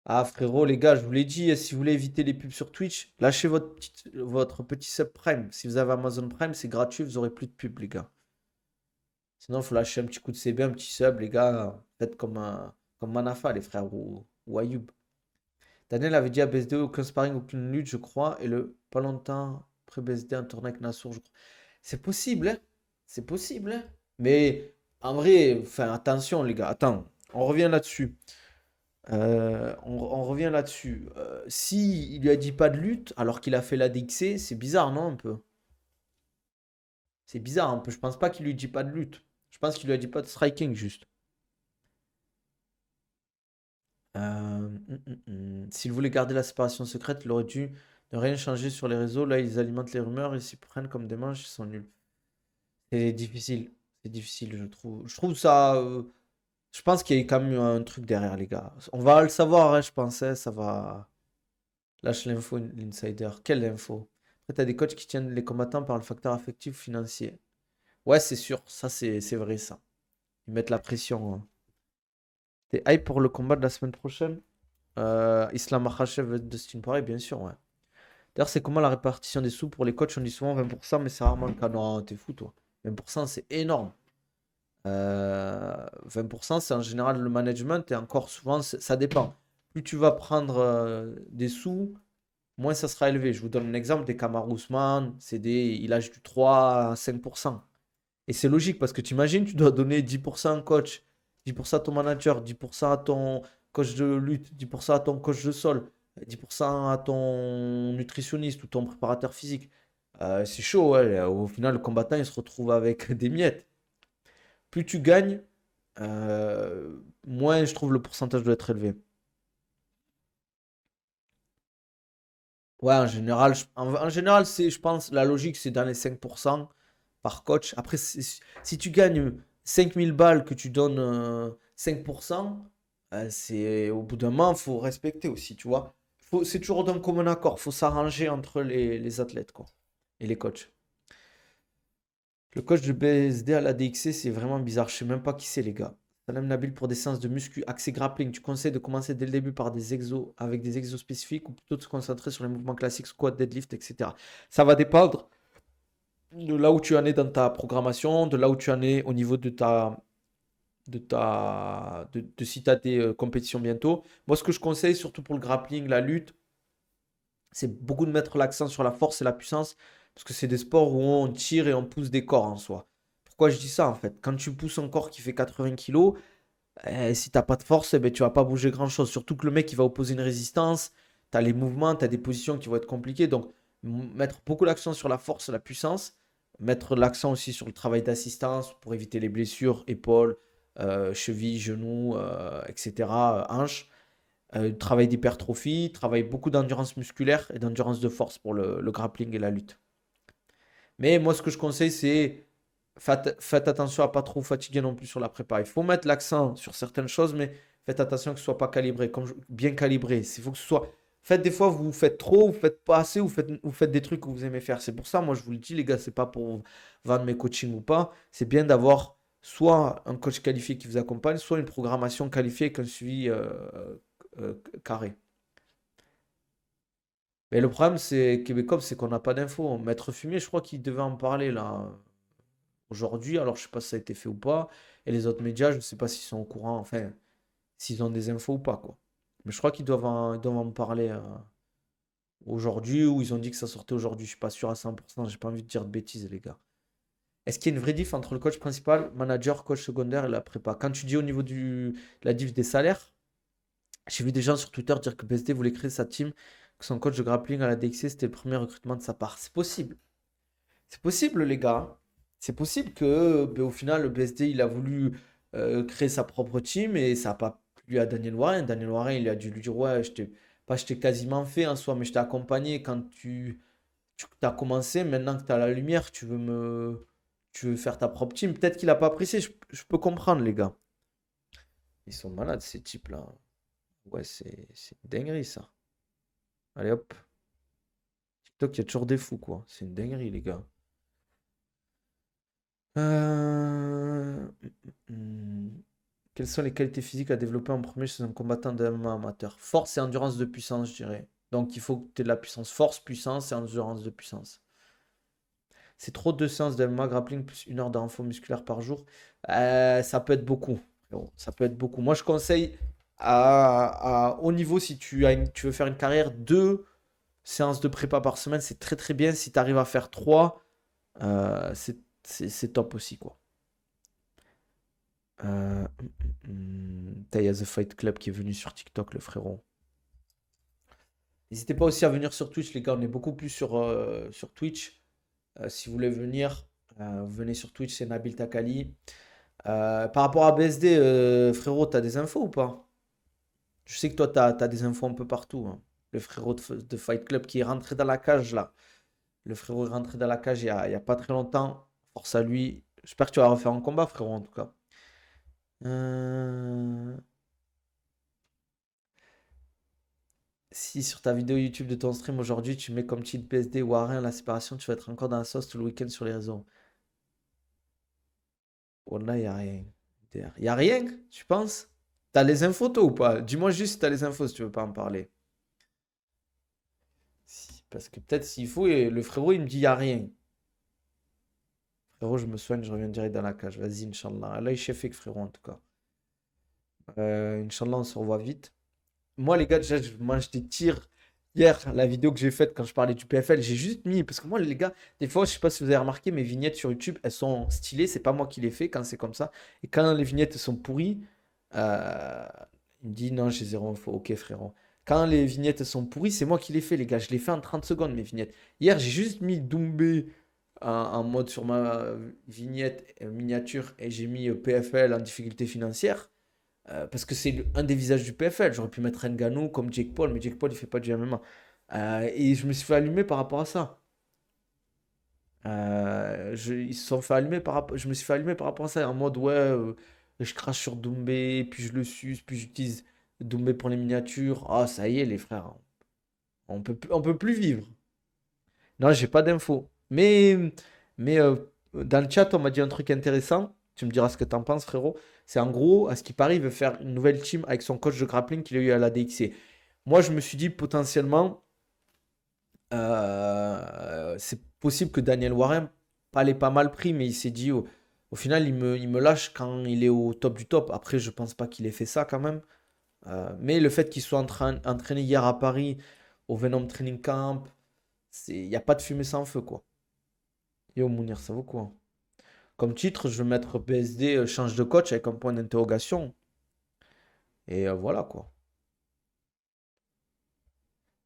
S1: Ah, frérot, les gars, je vous l'ai dit, si vous voulez éviter les pubs sur Twitch, lâchez votre petit sub Prime. Si vous avez Amazon Prime, c'est gratuit, vous aurez plus de pubs, les gars. Sinon, il faut lâcher un petit coup de CB, un petit sub, les gars. Faites comme Manafa, les frères, ou Ayoub. Daniel avait dit à BSD, aucun sparring, aucune lutte, je crois. Et pas longtemps après BSD, un tournoi avec Nassour, je crois. C'est possible, hein. C'est possible, hein. Mais en vrai, enfin, attention, les gars. Attends, on revient là-dessus. On revient là-dessus. Si il lui a dit pas de lutte, alors qu'il a fait la DXC, c'est bizarre, non, un peu? C'est bizarre un peu. Je pense pas qu'il lui dit pas de lutte. Je pense qu'il lui a dit pas de striking, juste. S'il voulait garder la séparation secrète, il aurait dû ne rien changer sur les réseaux. Là, ils alimentent les rumeurs, ils s'y prennent comme des manches, ils sont nuls. C'est difficile. C'est difficile, je trouve. Je trouve ça. Je pense qu'il y a quand même eu un truc derrière, les gars. On va le savoir, hein, je pensais. Ça va. Lâche l'info, l'insider. Quelle info? Après, t'as des coachs qui tiennent les combattants par le facteur affectif financier. Ouais, c'est sûr. Ça, c'est vrai, ça. Ils mettent la pression, hein. T'es hype pour le combat de la semaine prochaine? Islam Makhachev et Dustin Poirier, bien sûr, ouais. D'ailleurs, c'est comment la répartition des sous pour les coachs? On dit souvent 20%, mais c'est rarement le cas. Non, t'es fou, toi. 20%, c'est énorme. 20%, c'est en général le management et encore souvent, ça dépend. Plus tu vas prendre des sous, moins ça sera élevé. Je vous donne un exemple, des Kamaru Usman, il lâche du 3 à 5%. Et c'est logique parce que tu imagines, tu dois donner 10% à un coach, 10% à ton manager, 10% à ton coach de lutte, 10% à ton coach de sol, 10% à ton nutritionniste ou ton préparateur physique. C'est chaud, ouais. Au final, le combattant, il se retrouve avec des miettes. Plus tu gagnes, moins je trouve le pourcentage doit être élevé. Ouais, en général, je pense, la logique, c'est dans les 5% par coach. Après, si tu gagnes 5000 balles, que tu donnes 5%, au bout d'un moment, il faut respecter aussi, tu vois. C'est toujours d'un commun accord. Il faut s'arranger entre les athlètes, quoi, et les coachs. Le coach de BSD à la DXC, c'est vraiment bizarre. Je sais même pas qui c'est, les gars. Salam Nabil, pour des séances de muscu, axé grappling, tu conseilles de commencer dès le début par des exos avec des exos spécifiques ou plutôt de se concentrer sur les mouvements classiques, squat, deadlift, etc. Ça va dépendre de là où tu en es dans ta programmation, de là où tu en es au niveau de si tu as des compétitions bientôt. Moi, ce que je conseille, surtout pour le grappling, la lutte, c'est beaucoup de mettre l'accent sur la force et la puissance, parce que c'est des sports où on tire et on pousse des corps en soi. Pourquoi je dis ça en fait? Quand tu pousses un corps qui fait 80 kilos, si t'as pas de force, eh ben, tu vas pas bouger grand-chose. Surtout que le mec, il va opposer une résistance, tu as les mouvements, tu as des positions qui vont être compliquées. Donc, mettre beaucoup l'accent sur la force et la puissance, mettre l'accent aussi sur le travail d'assistance pour éviter les blessures, épaules, chevilles, genoux, etc., hanches. Travail d'hypertrophie, travail beaucoup d'endurance musculaire et d'endurance de force pour le grappling et la lutte. Mais moi, ce que je conseille, c'est faites attention à pas trop fatiguer non plus sur la prépa. Il faut mettre l'accent sur certaines choses, mais faites attention que ce soit pas calibré, bien calibré. Il faut que ce soit. Faites des fois, vous faites trop, vous faites pas assez, vous faites des trucs que vous aimez faire. C'est pour ça, moi, je vous le dis, les gars, c'est pas pour vendre mes coachings ou pas. C'est bien d'avoir soit un coach qualifié qui vous accompagne, soit une programmation qualifiée avec un suivi carré. Mais le problème, c'est Québécois, c'est qu'on n'a pas d'infos. Maître Fumier, je crois qu'il devait en parler là aujourd'hui. Alors, je sais pas si ça a été fait ou pas. Et les autres médias, je ne sais pas s'ils sont au courant, enfin, s'ils ont des infos ou pas, quoi. Mais je crois qu'ils doivent en parler aujourd'hui ou ils ont dit que ça sortait aujourd'hui. Je suis pas sûr à 100%. J'ai pas envie de dire de bêtises, les gars. Est-ce qu'il y a une vraie diff entre le coach principal, manager, coach secondaire et la prépa? Quand tu dis au niveau la diff des salaires, j'ai vu des gens sur Twitter dire que BSD voulait créer sa team, que son coach de grappling à la DXC, c'était le premier recrutement de sa part. C'est possible. C'est possible, les gars. C'est possible que, ben, au final, le BSD, il a voulu créer sa propre team et ça n'a pas plu à Daniel Warren. Daniel Warren, il a dû lui dire, ouais, pas je t'ai quasiment fait en soi, mais je t'ai accompagné quand tu as commencé. Maintenant que tu as la lumière, tu veux faire ta propre team. Peut-être qu'il n'a pas apprécié. Je peux comprendre, les gars. Ils sont malades, ces types-là. Ouais, c'est une dinguerie, ça. Allez, hop. TikTok, il y a toujours des fous, quoi. C'est une dinguerie, les gars. Euh, Quelles sont les qualités physiques à développer en premier chez un combattant de MMA amateur? Force et endurance de puissance, je dirais. Donc il faut que tu aies de la puissance. Force, puissance et endurance de puissance. C'est trop de séances de MMA grappling plus 1 heure de renfort musculaire par jour. Ça peut être beaucoup, frérot. Ça peut être beaucoup. Moi, je conseille à haut niveau, si tu veux faire une carrière, 2 séances de prépa par semaine, c'est très très bien. Si tu arrives à faire 3, c'est top aussi, quoi. Euh, il y a The Fight Club qui est venu sur TikTok, le frérot. N'hésitez pas aussi à venir sur Twitch, les gars. On est beaucoup plus sur Twitch. Si vous voulez venir, vous venez sur Twitch, c'est Nabil Takali. Par rapport à BSD, frérot, t'as des infos ou pas? Je sais que toi, t'as des infos un peu partout, hein. Le frérot de Fight Club qui est rentré dans la cage, là. Le frérot est rentré dans la cage il y a pas très longtemps. Force à lui. J'espère que tu vas refaire un combat, frérot, en tout cas. Euh, Si sur ta vidéo YouTube de ton stream aujourd'hui, tu mets comme titre PSD Warren la séparation, tu vas être encore dans la sauce tout le week-end sur les réseaux. Oh là, il a rien. Il a rien, tu penses? T'as les infos toi ou pas? Dis-moi juste si t'as les infos si tu veux pas en parler. Parce que peut-être s'il faut, et le frérot il me dit il y a rien. Frérot, je me soigne, je reviens direct dans la cage. Vas-y, Inch'Allah. Là, il chef frérot en tout cas. Inch'Allah, on se revoit vite. Moi, les gars, déjà, je mange des tirs. Hier, la vidéo que j'ai faite quand je parlais du PFL, j'ai juste mis. Parce que moi, les gars, des fois, je sais pas si vous avez remarqué, mes vignettes sur YouTube, elles sont stylées. C'est pas moi qui les fais quand c'est comme ça. Et quand les vignettes sont pourries, euh, il me dit non, j'ai zéro info. Ok, frérot. Quand les vignettes sont pourries, c'est moi qui les fais, les gars. Je les fais en 30 secondes, mes vignettes. Hier, j'ai juste mis Doumbé en mode sur ma vignette miniature et j'ai mis PFL en difficulté financière. Parce que c'est un des visages du PFL. J'aurais pu mettre Ngannou comme Jake Paul, mais Jake Paul, il fait pas du MMA. Et je me suis fait allumer par rapport à ça. Ils se sont fait allumer je me suis fait allumer par rapport à ça. En mode, ouais, je crache sur Doumbé, puis je le suce, puis j'utilise Doumbé pour les miniatures. Ah, ça y est, les frères. On peut plus vivre. Non, j'ai pas d'infos. Mais dans le chat, on m'a dit un truc intéressant. Tu me diras ce que t'en penses, frérot. C'est en gros, à ce qui paraît, il veut faire une nouvelle team avec son coach de grappling qu'il a eu à la DXC. Moi, je me suis dit potentiellement, c'est possible que Daniel Warren, pas l'ait pas mal pris, mais il s'est dit, au final, il me lâche quand il est au top du top. Après, je pense pas qu'il ait fait ça quand même. Mais le fait qu'il soit entraîné hier à Paris, au Venom Training Camp, il n'y a pas de fumée sans feu, quoi. Yo, Mounir, ça vaut quoi? Comme titre, je vais mettre PSD change de coach avec un point d'interrogation. Et voilà quoi.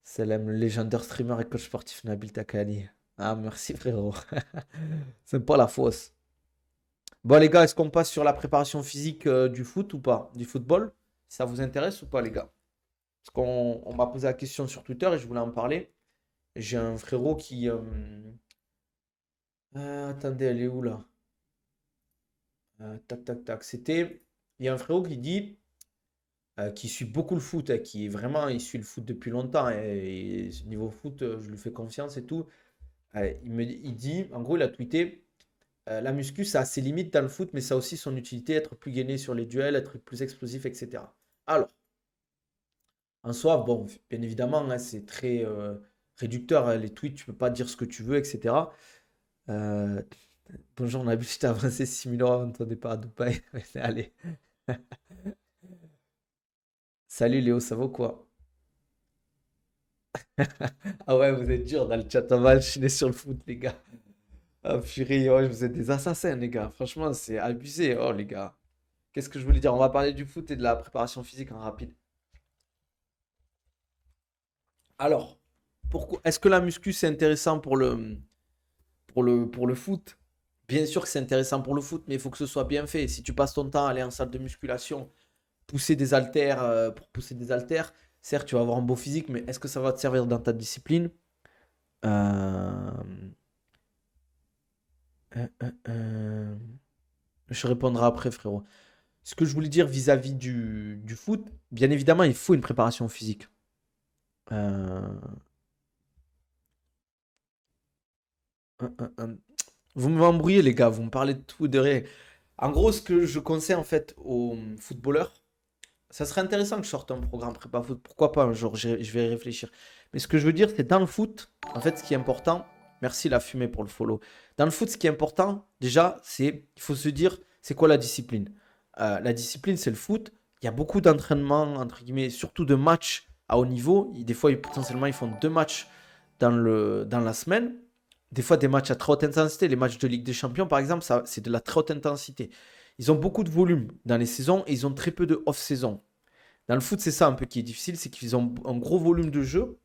S1: C'est le légendaire streamer et coach sportif Nabil Takali. Ah, merci frérot. C'est pas la fausse. Bon, les gars, est-ce qu'on passe sur la préparation physique du foot ou pas? Du football? Ça vous intéresse ou pas, les gars? Parce qu'on m'a posé la question sur Twitter et je voulais en parler. J'ai un frérot qui. Attendez, elle est où là? Tac, tac, tac. C'était. Il y a un frérot qui dit. Qui suit beaucoup le foot, hein, qui est vraiment. Il suit le foot depuis longtemps, hein, et niveau foot, je lui fais confiance et tout. Il dit. En gros, il a tweeté. La muscu, ça a ses limites dans le foot, mais ça a aussi son utilité, être plus gainé sur les duels, être plus explosif, etc. Alors, en soi, bon, bien évidemment, hein, c'est très réducteur, hein, les tweets, tu peux pas dire ce que tu veux, etc. Euh, Bonjour, on a vu que tu t'as avancé 6 000 € avant ton départ à Dubaï. Allez. Salut Léo, ça vaut quoi? Ah ouais, vous êtes dur dans le chat, on va enchaîner sur le foot, les gars. Ah purée, oh, vous êtes des assassins, les gars. Franchement, c'est abusé, oh les gars. Qu'est-ce que je voulais dire? On va parler du foot et de la préparation physique en rapide. Alors, pourquoi est-ce que la muscu c'est intéressant pour le foot? Bien sûr que c'est intéressant pour le foot, mais il faut que ce soit bien fait. Si tu passes ton temps à aller en salle de musculation, pousser des haltères pour pousser des haltères, certes, tu vas avoir un beau physique, mais est-ce que ça va te servir dans ta discipline? Euh, euh. Je répondrai après, frérot. Ce que je voulais dire vis-à-vis du foot, bien évidemment, il faut une préparation physique. Euh, euh. Vous m'embrouillez, les gars, vous me parlez de tout et de rien. En gros, ce que je conseille en fait aux footballeurs, ça serait intéressant que je sorte un programme prépa foot. Pourquoi pas un jour, je vais y réfléchir. Mais ce que je veux dire, c'est dans le foot, en fait, ce qui est important, merci la fumée pour le follow. Dans le foot, ce qui est important, déjà, c'est, il faut se dire, c'est quoi la discipline? La discipline, c'est le foot. Il y a beaucoup d'entraînements, entre guillemets, surtout de matchs à haut niveau. Des fois, potentiellement, ils font 2 matchs dans la semaine. Des fois, des matchs à très haute intensité. Les matchs de Ligue des Champions, par exemple, ça, c'est de la très haute intensité. Ils ont beaucoup de volume dans les saisons et ils ont très peu de off-saison. Dans le foot, c'est ça un peu qui est difficile, c'est qu'ils ont un gros volume de jeu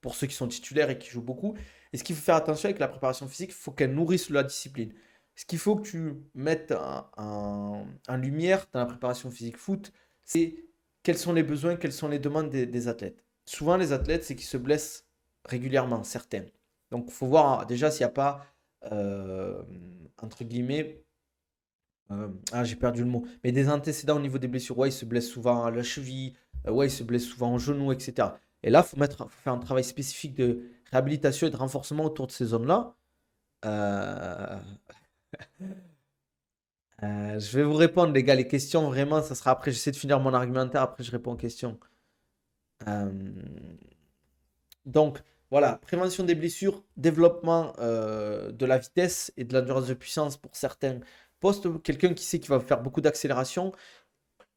S1: pour ceux qui sont titulaires et qui jouent beaucoup. Et ce qu'il faut faire attention avec la préparation physique, il faut qu'elle nourrisse la discipline. Ce qu'il faut que tu mettes en lumière dans la préparation physique foot, c'est quels sont les besoins, quelles sont les demandes des athlètes. Souvent, les athlètes, c'est qu'ils se blessent régulièrement, certains. Donc, il faut voir déjà s'il n'y a pas, euh, entre guillemets, j'ai perdu le mot. Mais des antécédents au niveau des blessures. Ouais, il se blesse souvent à la cheville. Ouais, il se blesse souvent au genou, etc. Et là, faut faire un travail spécifique de réhabilitation et de renforcement autour de ces zones-là. Euh, je vais vous répondre, les gars. Les questions, vraiment, ça sera après. J'essaie de finir mon argumentaire. Après, je réponds aux questions. Euh, donc, voilà. Prévention des blessures, développement de la vitesse et de l'endurance de puissance pour certains postes. Quelqu'un qui sait qu'il va faire beaucoup d'accélération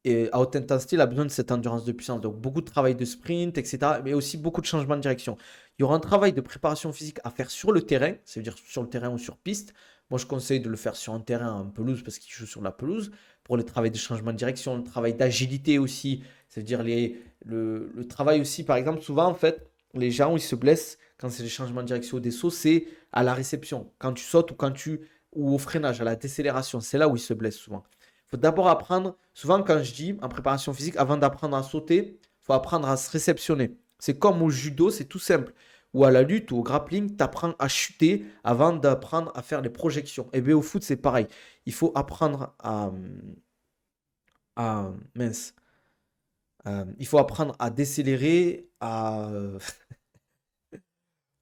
S1: et à haute intensité, il a besoin de cette endurance de puissance. Donc, beaucoup de travail de sprint, etc. Mais aussi beaucoup de changements de direction. Il y aura un travail de préparation physique à faire sur le terrain, ça veut dire sur le terrain ou sur piste. Moi, je conseille de le faire sur un terrain en pelouse parce qu'il joue sur la pelouse. Pour le travail de changement de direction, le travail d'agilité aussi. Ça veut dire le travail aussi, par exemple, souvent, en fait, les gens, où ils se blessent quand c'est les changements de direction ou des sauts, c'est à la réception. Quand tu sautes ou au freinage, à la décélération. C'est là où ils se blessent souvent. Il faut d'abord apprendre, souvent quand je dis en préparation physique, avant d'apprendre à sauter, il faut apprendre à se réceptionner. C'est comme au judo, c'est tout simple. Ou à la lutte ou au grappling, tu apprends à chuter avant d'apprendre à faire les projections. Et bien au foot, c'est pareil. Il faut apprendre mince. Il faut apprendre à décélérer,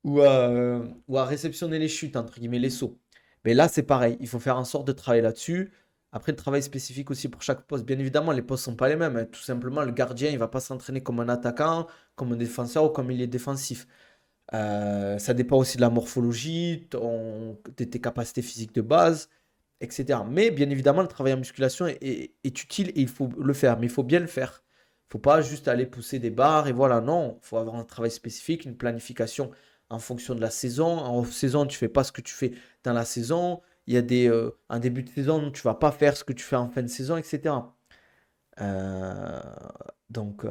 S1: ou à réceptionner les chutes, entre guillemets, les sauts. Mais là, c'est pareil. Il faut faire en sorte de travailler là-dessus. Après, le travail spécifique aussi pour chaque poste. Bien évidemment, les postes ne sont pas les mêmes, hein. Tout simplement, le gardien, il ne va pas s'entraîner comme un attaquant, comme un défenseur ou comme il est défensif. Ça dépend aussi de la morphologie, de tes capacités physiques de base, etc. Mais bien évidemment, le travail en musculation est utile et il faut le faire. Mais il faut bien le faire. Il ne faut pas juste aller pousser des barres et voilà. Non, il faut avoir un travail spécifique, une planification en fonction de la saison. En off-saison, tu ne fais pas ce que tu fais dans la saison. Il y a un début de saison, tu ne vas pas faire ce que tu fais en fin de saison, etc. Euh, donc,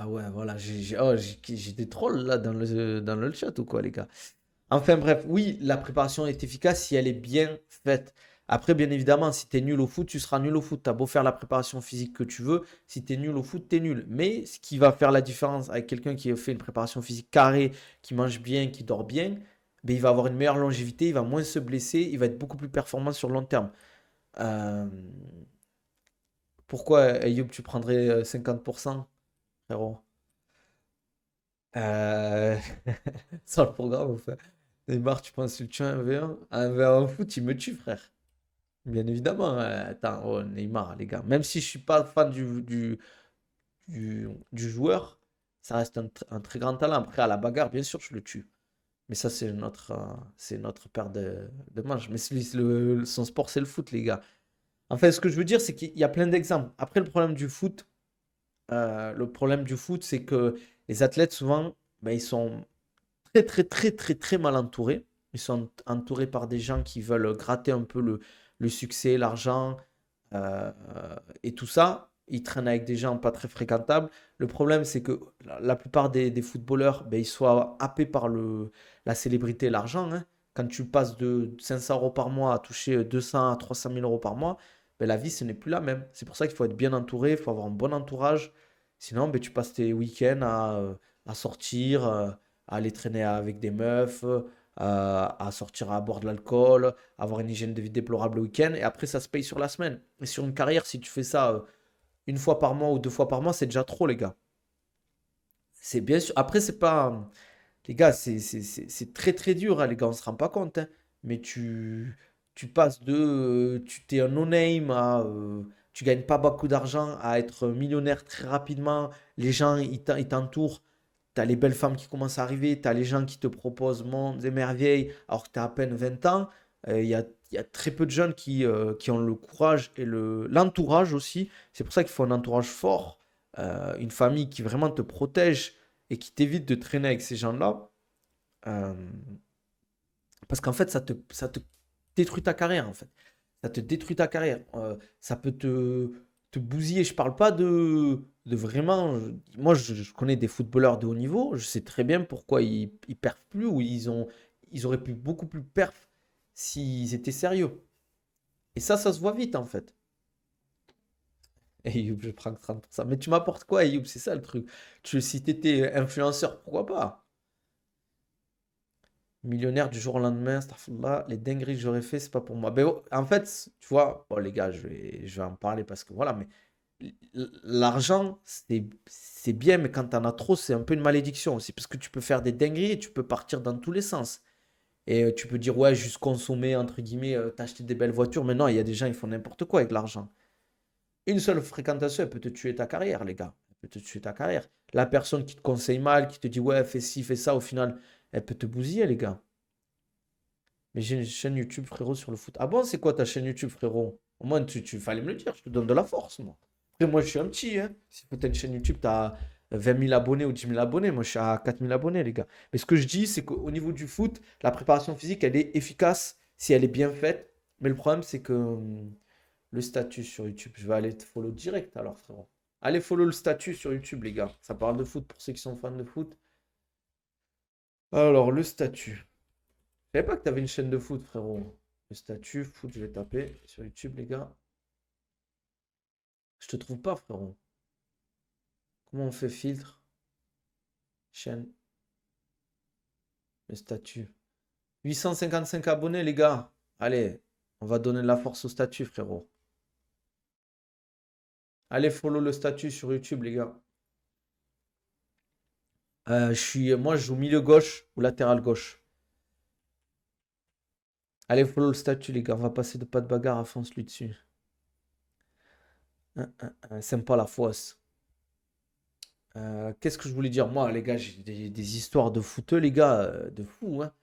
S1: Ah ouais, voilà, j'ai des trolls là dans le chat ou quoi, les gars? Enfin bref, oui, la préparation est efficace si elle est bien faite. Après, bien évidemment, si tu es nul au foot, tu seras nul au foot. Tu as beau faire la préparation physique que tu veux, si tu es nul au foot, tu es nul. Mais ce qui va faire la différence avec quelqu'un qui a fait une préparation physique carrée, qui mange bien, qui dort bien, ben, il va avoir une meilleure longévité, il va moins se blesser, il va être beaucoup plus performant sur le long terme. Euh, Pourquoi, Ayoub, tu prendrais 50%, frérot? Euh, Sans le programme, enfin. Neymar, tu penses que tu tues un V1? Un V1 en foot, il me tue, frère. Bien évidemment. Attends, oh, Neymar, les gars. Même si je suis pas fan du joueur, ça reste un très grand talent. Après, à la bagarre, bien sûr, je le tue. Mais ça, c'est notre paire de manches. Mais son sport, c'est le foot, les gars. Enfin, ce que je veux dire, c'est qu'il y a plein d'exemples. Après, le problème du foot, c'est que les athlètes, souvent, ben, ils sont très, très, très, très, très mal entourés. Ils sont entourés par des gens qui veulent gratter un peu le succès, l'argent et tout ça. Ils traînent avec des gens pas très fréquentables. Le problème, c'est que la plupart des footballeurs, ben, ils sont happés par la célébrité et l'argent, hein. Quand tu passes de 500 euros par mois à toucher 200 à 300 000 euros par mois, ben, la vie, ce n'est plus la même. C'est pour ça qu'il faut être bien entouré, il faut avoir un bon entourage. Sinon, ben, tu passes tes week-ends à sortir, à aller traîner avec des meufs, à sortir à boire de l'alcool, avoir une hygiène de vie déplorable le week-end, et après ça se paye sur la semaine. Et sur une carrière, si tu fais ça une fois par mois ou deux fois par mois, c'est déjà trop, les gars. C'est bien sûr. Après, c'est pas. Les gars, c'est très très dur, hein, les gars, on se rend pas compte, hein. Mais tu passes tu t'es un no-name tu gagnes pas beaucoup d'argent à être millionnaire très rapidement. Les gens, ils t'entourent. T'as les belles femmes qui commencent à arriver, t'as les gens qui te proposent mondes et merveilles alors que t'as à peine 20 ans. Il y a très peu de jeunes qui ont le courage et l'entourage aussi. C'est pour ça qu'il faut un entourage fort, une famille qui vraiment te protège et qui t'évite de traîner avec ces gens-là. Euh, Parce qu'en fait, ça te détruit ta carrière, en fait. Ça te détruit ta carrière. Ça peut te bousiller. Je parle pas de vraiment. Moi, je connais des footballeurs de haut niveau. Je sais très bien pourquoi ils perfent plus ou ils auraient pu beaucoup plus perf s'ils étaient sérieux. Et ça se voit vite, en fait. Et Youb, je prends 30%. Mais tu m'apportes quoi, Youb? C'est ça le truc. Si t'étais influenceur, pourquoi pas? Millionnaire du jour au lendemain, astaghfirullah, les dingueries que j'aurais fait, c'est pas pour moi. Ben, oh, en fait, tu vois, bon, les gars, je vais en parler parce que voilà, mais l'argent, c'est bien, mais quand t'en as trop, c'est un peu une malédiction aussi. Parce que tu peux faire des dingueries et tu peux partir dans tous les sens. Et tu peux dire, ouais, juste consommer, entre guillemets, t'acheter des belles voitures. Mais non, il y a des gens, ils font n'importe quoi avec l'argent. Une seule fréquentation, elle peut te tuer ta carrière, les gars. Elle peut te tuer ta carrière. La personne qui te conseille mal, qui te dit, ouais, fais ci, fais ça, au final, elle peut te bousiller, les gars. Mais j'ai une chaîne YouTube, frérot, sur le foot. Ah bon, c'est quoi ta chaîne YouTube, frérot? Au moins, tu fallait me le dire, je te donne de la force, moi. Après, moi, je suis un petit, hein. Si tu as une chaîne YouTube, tu as 20 000 abonnés ou 10 000 abonnés. Moi, je suis à 4 000 abonnés, les gars. Mais ce que je dis, c'est qu'au niveau du foot, la préparation physique, elle est efficace si elle est bien faite. Mais le problème, c'est que le statut sur YouTube, je vais aller te follow direct, alors, frérot. Allez, follow le statut sur YouTube, les gars. Ça parle de foot pour ceux qui sont fans de foot. Alors, le statut. Je savais pas que tu avais une chaîne de foot, frérot. Le statut, foot, je vais taper sur YouTube, les gars. Je te trouve pas, frérot. Comment on fait filtre? Chaîne, le statut. 855 abonnés, les gars. Allez, on va donner de la force au statut, frérot. Allez, follow le statut sur YouTube, les gars. Moi, je joue milieu gauche ou latéral gauche. Allez, follow le statut, les gars. On va passer de pas de bagarre à fonce lui dessus. Sympa la fosse. Qu'est-ce que je voulais dire? Moi, les gars, j'ai des histoires de footeux, les gars, de fou, hein.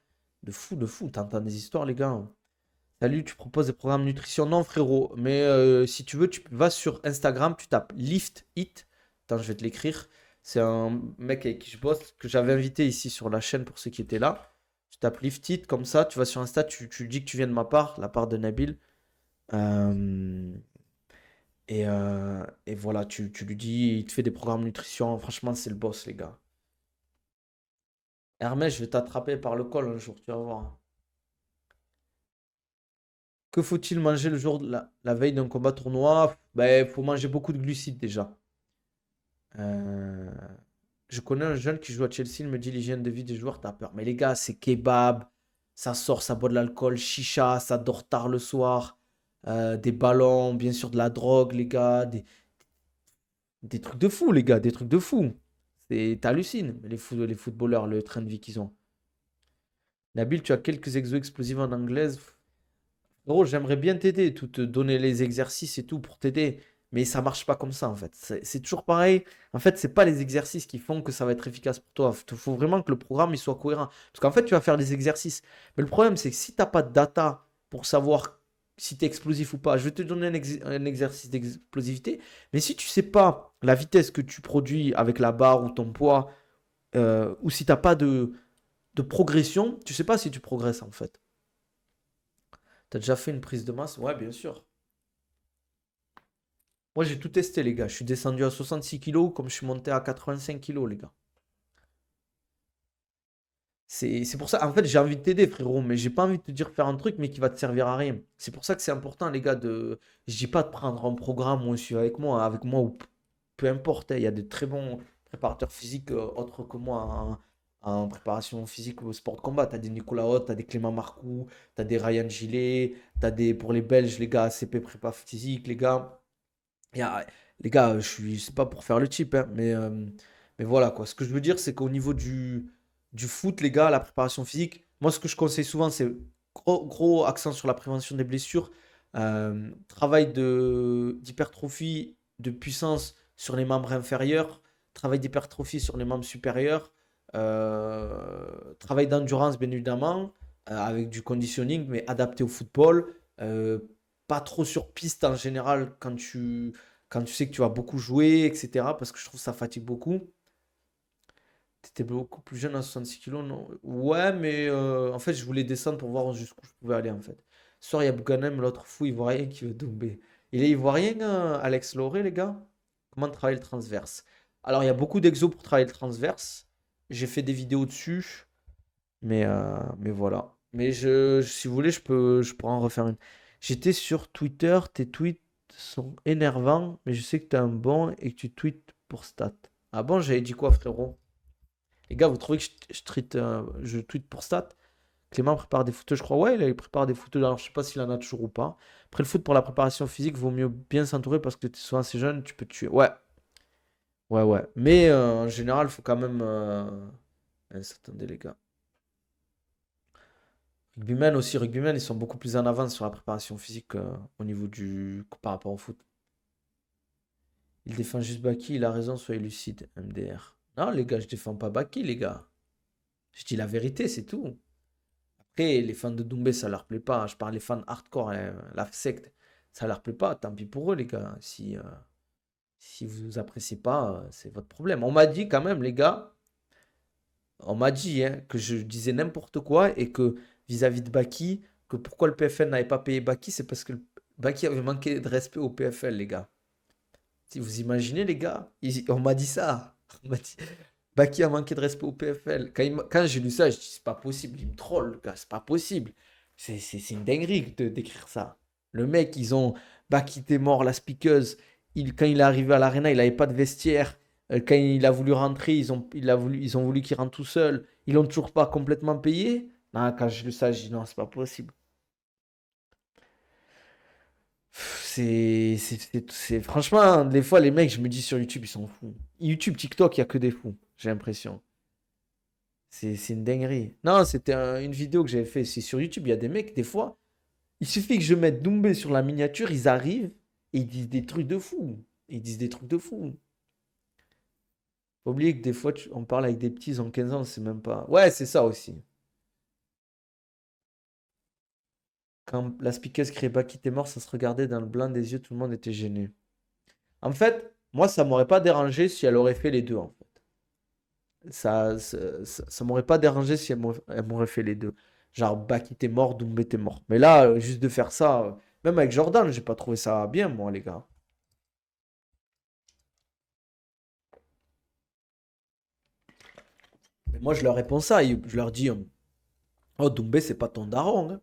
S1: De fou. T'entends des histoires, les gars? Salut, tu proposes des programmes nutrition? Non, frérot. Mais si tu veux, tu vas sur Instagram, tu tapes Lift It. Attends, je vais te l'écrire. C'est un mec avec qui je bosse, que j'avais invité ici sur la chaîne pour ceux qui étaient là. Tu tapes Lift It, comme ça, tu vas sur Insta, tu dis que tu viens de ma part, la part de Nabil. Euh, Et voilà, tu lui dis, il te fait des programmes nutrition. Franchement, c'est le boss, les gars. Hermès, je vais t'attraper par le col un jour, tu vas voir. Que faut-il manger le jour de la veille d'un combat tournoi? Ben, il faut manger beaucoup de glucides déjà. Euh, je connais un jeune qui joue à Chelsea, il me dit l'hygiène de vie des joueurs, t'as peur. Mais les gars, c'est kebab, ça sort, ça boit de l'alcool, chicha, ça dort tard le soir, des ballons, bien sûr de la drogue, les gars, des trucs de fou, les gars, des trucs de fou. T'hallucines, les footballeurs, le train de vie qu'ils ont. Nabil, tu as quelques exos explosifs en anglaise. Gros, j'aimerais bien t'aider, tout te donner les exercices et tout pour t'aider, mais ça marche pas comme ça en fait. C'est toujours pareil. En fait, c'est pas les exercices qui font que ça va être efficace pour toi. Il faut vraiment que le programme il soit cohérent. Parce qu'en fait, tu vas faire des exercices. Mais le problème, c'est que si t'as pas de data pour savoir si tu es explosif ou pas, je vais te donner un exercice d'explosivité, mais si tu sais pas la vitesse que tu produis avec la barre ou ton poids, ou si t'as pas de progression, tu sais pas si tu progresses en fait. T'as déjà fait une prise de masse? Ouais, bien sûr. Moi, j'ai tout testé, les gars. Je suis descendu à 66 kilos comme je suis monté à 85 kilos, les gars. C'est pour ça, en fait, j'ai envie de t'aider, frérot, mais j'ai pas envie de te dire faire un truc, mais qui va te servir à rien. C'est pour ça que c'est important, les gars, de. Je dis pas de prendre un programme ou un suivi avec moi, ou peu importe, hein. Il y a de très bons préparateurs physiques autres que moi en préparation physique au sport de combat. T'as des Nicolas Haute, t'as des Clément Marcoux, t'as des Ryan Gillet, t'as des, pour les Belges, les gars, ACP prépa physique, les gars. Les gars, c'est pas pour faire le cheap, hein, mais voilà quoi. Ce que je veux dire, c'est qu'au niveau du foot, les gars, la préparation physique, moi ce que je conseille souvent, c'est gros accent sur la prévention des blessures, travail d'hypertrophie, de puissance sur les membres inférieurs, travail d'hypertrophie sur les membres supérieurs, travail d'endurance bien évidemment, avec du conditioning, mais adapté au football. Pas trop sur piste en général quand tu sais que tu vas beaucoup jouer, etc. Parce que je trouve que ça fatigue beaucoup. T'étais beaucoup plus jeune à 66 kilos, non? Ouais, mais en fait, je voulais descendre pour voir jusqu'où je pouvais aller, en fait. Ce soir, il y a Bouganem, l'autre fou ivoirien qui veut tomber. Il est ivoirien, Alex Lauré, les gars? Comment travailler le transverse? Alors, il y a beaucoup d'exos pour travailler le transverse. J'ai fait des vidéos dessus, mais voilà. Mais si vous voulez, je pourrais en refaire une. J'étais sur Twitter, tes tweets sont énervants, mais je sais que t'es un bon et que tu tweets pour stats. Ah bon, j'avais dit quoi, frérot? Les gars, vous trouvez que je tweete pour stats? Clément prépare des photos, je crois. Ouais, il prépare des photos. Alors, je sais pas s'il en a toujours ou pas. Après, le foot pour la préparation physique, vaut mieux bien s'entourer parce que tu es souvent assez jeune, tu peux te tuer. Ouais, ouais, ouais. Mais en général, il faut quand même. Attendez, les gars. Rugbymen aussi, rugbymen, ils sont beaucoup plus en avance sur la préparation physique au niveau par rapport au foot. Il défend juste Baki, il a raison, soyez lucide, MDR. Non, les gars, je défends pas Baki, les gars. Je dis la vérité, c'est tout. Après, les fans de Doumbé, ça leur plaît pas. Je parle des fans hardcore, hein, la secte, ça leur plaît pas. Tant pis pour eux, les gars. Si vous appréciez pas, c'est votre problème. On m'a dit quand même, les gars, on m'a dit hein, que je disais n'importe quoi et que vis-à-vis de Baki, que pourquoi le PFL n'avait pas payé Baki, c'est parce que Baki avait manqué de respect au PFL, les gars. Si vous imaginez, les gars, on m'a dit ça. On m'a dit, Baki a manqué de respect au PFL. Quand j'ai lu ça, je dis, c'est pas possible, il me troll, le gars, c'est pas possible. C'est une dinguerie d'écrire ça. Le mec, Baki était mort, la speakeuse. Quand il est arrivé à l'arena, il n'avait pas de vestiaire. Quand il a voulu rentrer, ils ont voulu qu'il rentre tout seul. Ils l'ont toujours pas complètement payé. Non, quand j'ai lu ça, j'ai dit, non, c'est pas possible. Franchement, des fois, les mecs, je me dis sur YouTube, ils sont fous. YouTube, TikTok, il n'y a que des fous, j'ai l'impression. C'est une dinguerie. Non, c'était une vidéo que j'avais fait. C'est sur YouTube, il y a des mecs, des fois, il suffit que je mette Doumbé sur la miniature, ils arrivent et ils disent des trucs de fou. Ils disent des trucs de fou. Faut oublier que des fois, on parle avec des petits, ils ont 15 ans, c'est même pas. Ouais, c'est ça aussi. Quand la speakeuse criait Baki t'es mort, ça se regardait dans le blanc des yeux, tout le monde était gêné. En fait, moi, ça m'aurait pas dérangé si elle aurait fait les deux, en fait. Ça m'aurait pas dérangé si elle m'aurait fait les deux. Genre, Baki t'es mort, Doumbé t'es mort. Mais là, juste de faire ça, même avec Jordan, j'ai pas trouvé ça bien, moi, les gars. Et moi, je leur réponds ça. Je leur dis, oh, Doumbé, c'est pas ton daron, hein.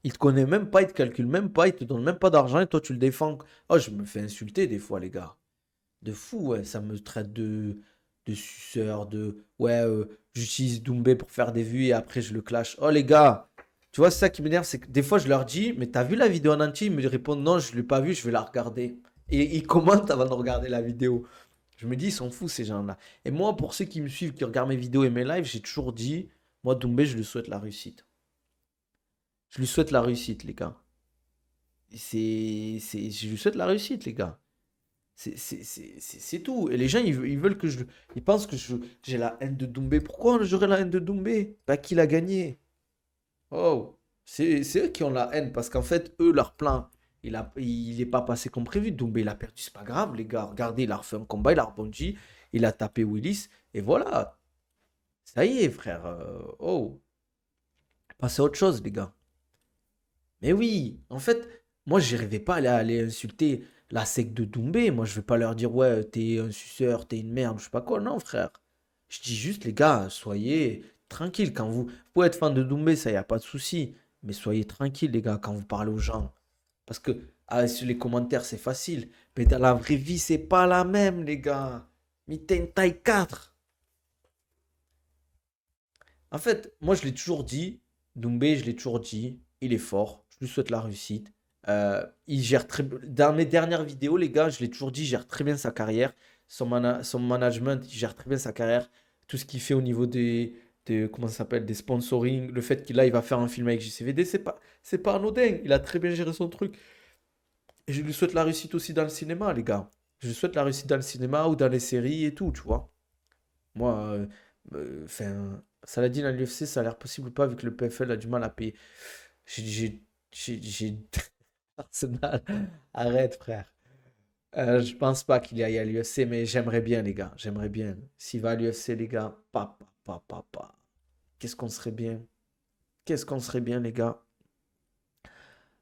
S1: Il te connaît même pas, il te calcule même pas, il te donne même pas d'argent et toi, tu le défends. Oh, je me fais insulter des fois, les gars. De fou, ouais. Ça me traite de suceur, ouais, j'utilise Doumbé pour faire des vues et après, je le clash. Oh, les gars, tu vois, c'est ça qui m'énerve, c'est que des fois, je leur dis, mais t'as vu la vidéo en entier? Ils me répondent, non, je l'ai pas vue, je vais la regarder. Et ils commentent avant de regarder la vidéo. Je me dis, ils sont fous ces gens-là. Et moi, pour ceux qui me suivent, qui regardent mes vidéos et mes lives, j'ai toujours dit, moi, Doumbé, je lui souhaite la réussite. Je lui souhaite la réussite, les gars. Je lui souhaite la réussite, les gars. C'est tout. Et les gens, ils veulent que je. Ils pensent que j'ai la haine de Doumbé. Pourquoi j'aurais la haine de Doumbé? Bah, qu'il a gagné. Oh. C'est eux qui ont la haine. Parce qu'en fait, eux, leur plan, il est pas passé comme prévu. Doumbé, il a perdu. C'est pas grave, les gars. Regardez, il a refait un combat, il a rebondi. Il a tapé Willis. Et voilà. Ça y est, frère. Oh. Passez à autre chose, les gars. Mais oui, en fait, moi, j'arrivais pas à aller insulter la secte de Doumbé. Moi, je vais pas leur dire, ouais, t'es un suceur, t'es une merde, je sais pas quoi. Non, frère. Je dis juste, les gars, soyez tranquilles. Quand vous pouvez être fan de Doumbé, ça y a pas de souci. Mais soyez tranquilles, les gars, quand vous parlez aux gens. Parce que sur les commentaires, c'est facile. Mais dans la vraie vie, c'est pas la même, les gars. Mais t'es une taille 4. En fait, moi, je l'ai toujours dit. Doumbé, je l'ai toujours dit. Il est fort. Je lui souhaite la réussite. Il gère très Dans mes dernières vidéos, les gars, je l'ai toujours dit, il gère très bien sa carrière. Son management, il gère très bien sa carrière. Tout ce qu'il fait au niveau comment ça s'appelle, des sponsoring, le fait qu'il là, il va faire un film avec JCVD, c'est pas anodin. Il a très bien géré son truc. Et je lui souhaite la réussite aussi dans le cinéma, les gars. Je lui souhaite la réussite dans le cinéma ou dans les séries et tout, tu vois. Moi, enfin, ça l'a dit dans l'UFC, ça a l'air possible ou pas, vu que le PFL a du mal à payer. J'ai Arsenal. Arrête, frère. Je pense pas qu'il aille à l'UFC, mais j'aimerais bien, les gars. J'aimerais bien. S'il va à l'UFC, les gars, pa. Qu'est-ce qu'on serait bien. Qu'est-ce qu'on serait bien, les gars.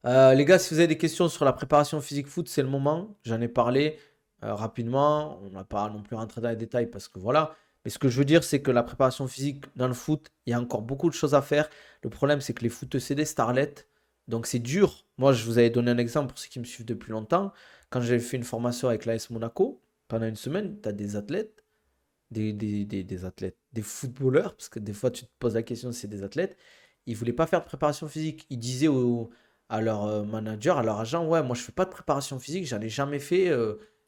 S1: Les gars, si vous avez des questions sur la préparation physique foot, c'est le moment. J'en ai parlé rapidement. On n'a pas non plus rentré dans les détails parce que voilà. Mais ce que je veux dire, c'est que la préparation physique dans le foot, il y a encore beaucoup de choses à faire. Le problème, c'est que les footeux, c'est des starlets. Donc c'est dur. Moi, je vous avais donné un exemple pour ceux qui me suivent depuis longtemps. Quand j'avais fait une formation avec l'AS Monaco, pendant une semaine, tu as des athlètes, des athlètes, des footballeurs, parce que des fois, tu te poses la question si c'est des athlètes. Ils voulaient pas faire de préparation physique. Ils disaient à leur manager, à leur agent, ouais, moi je fais pas de préparation physique, j'en ai jamais fait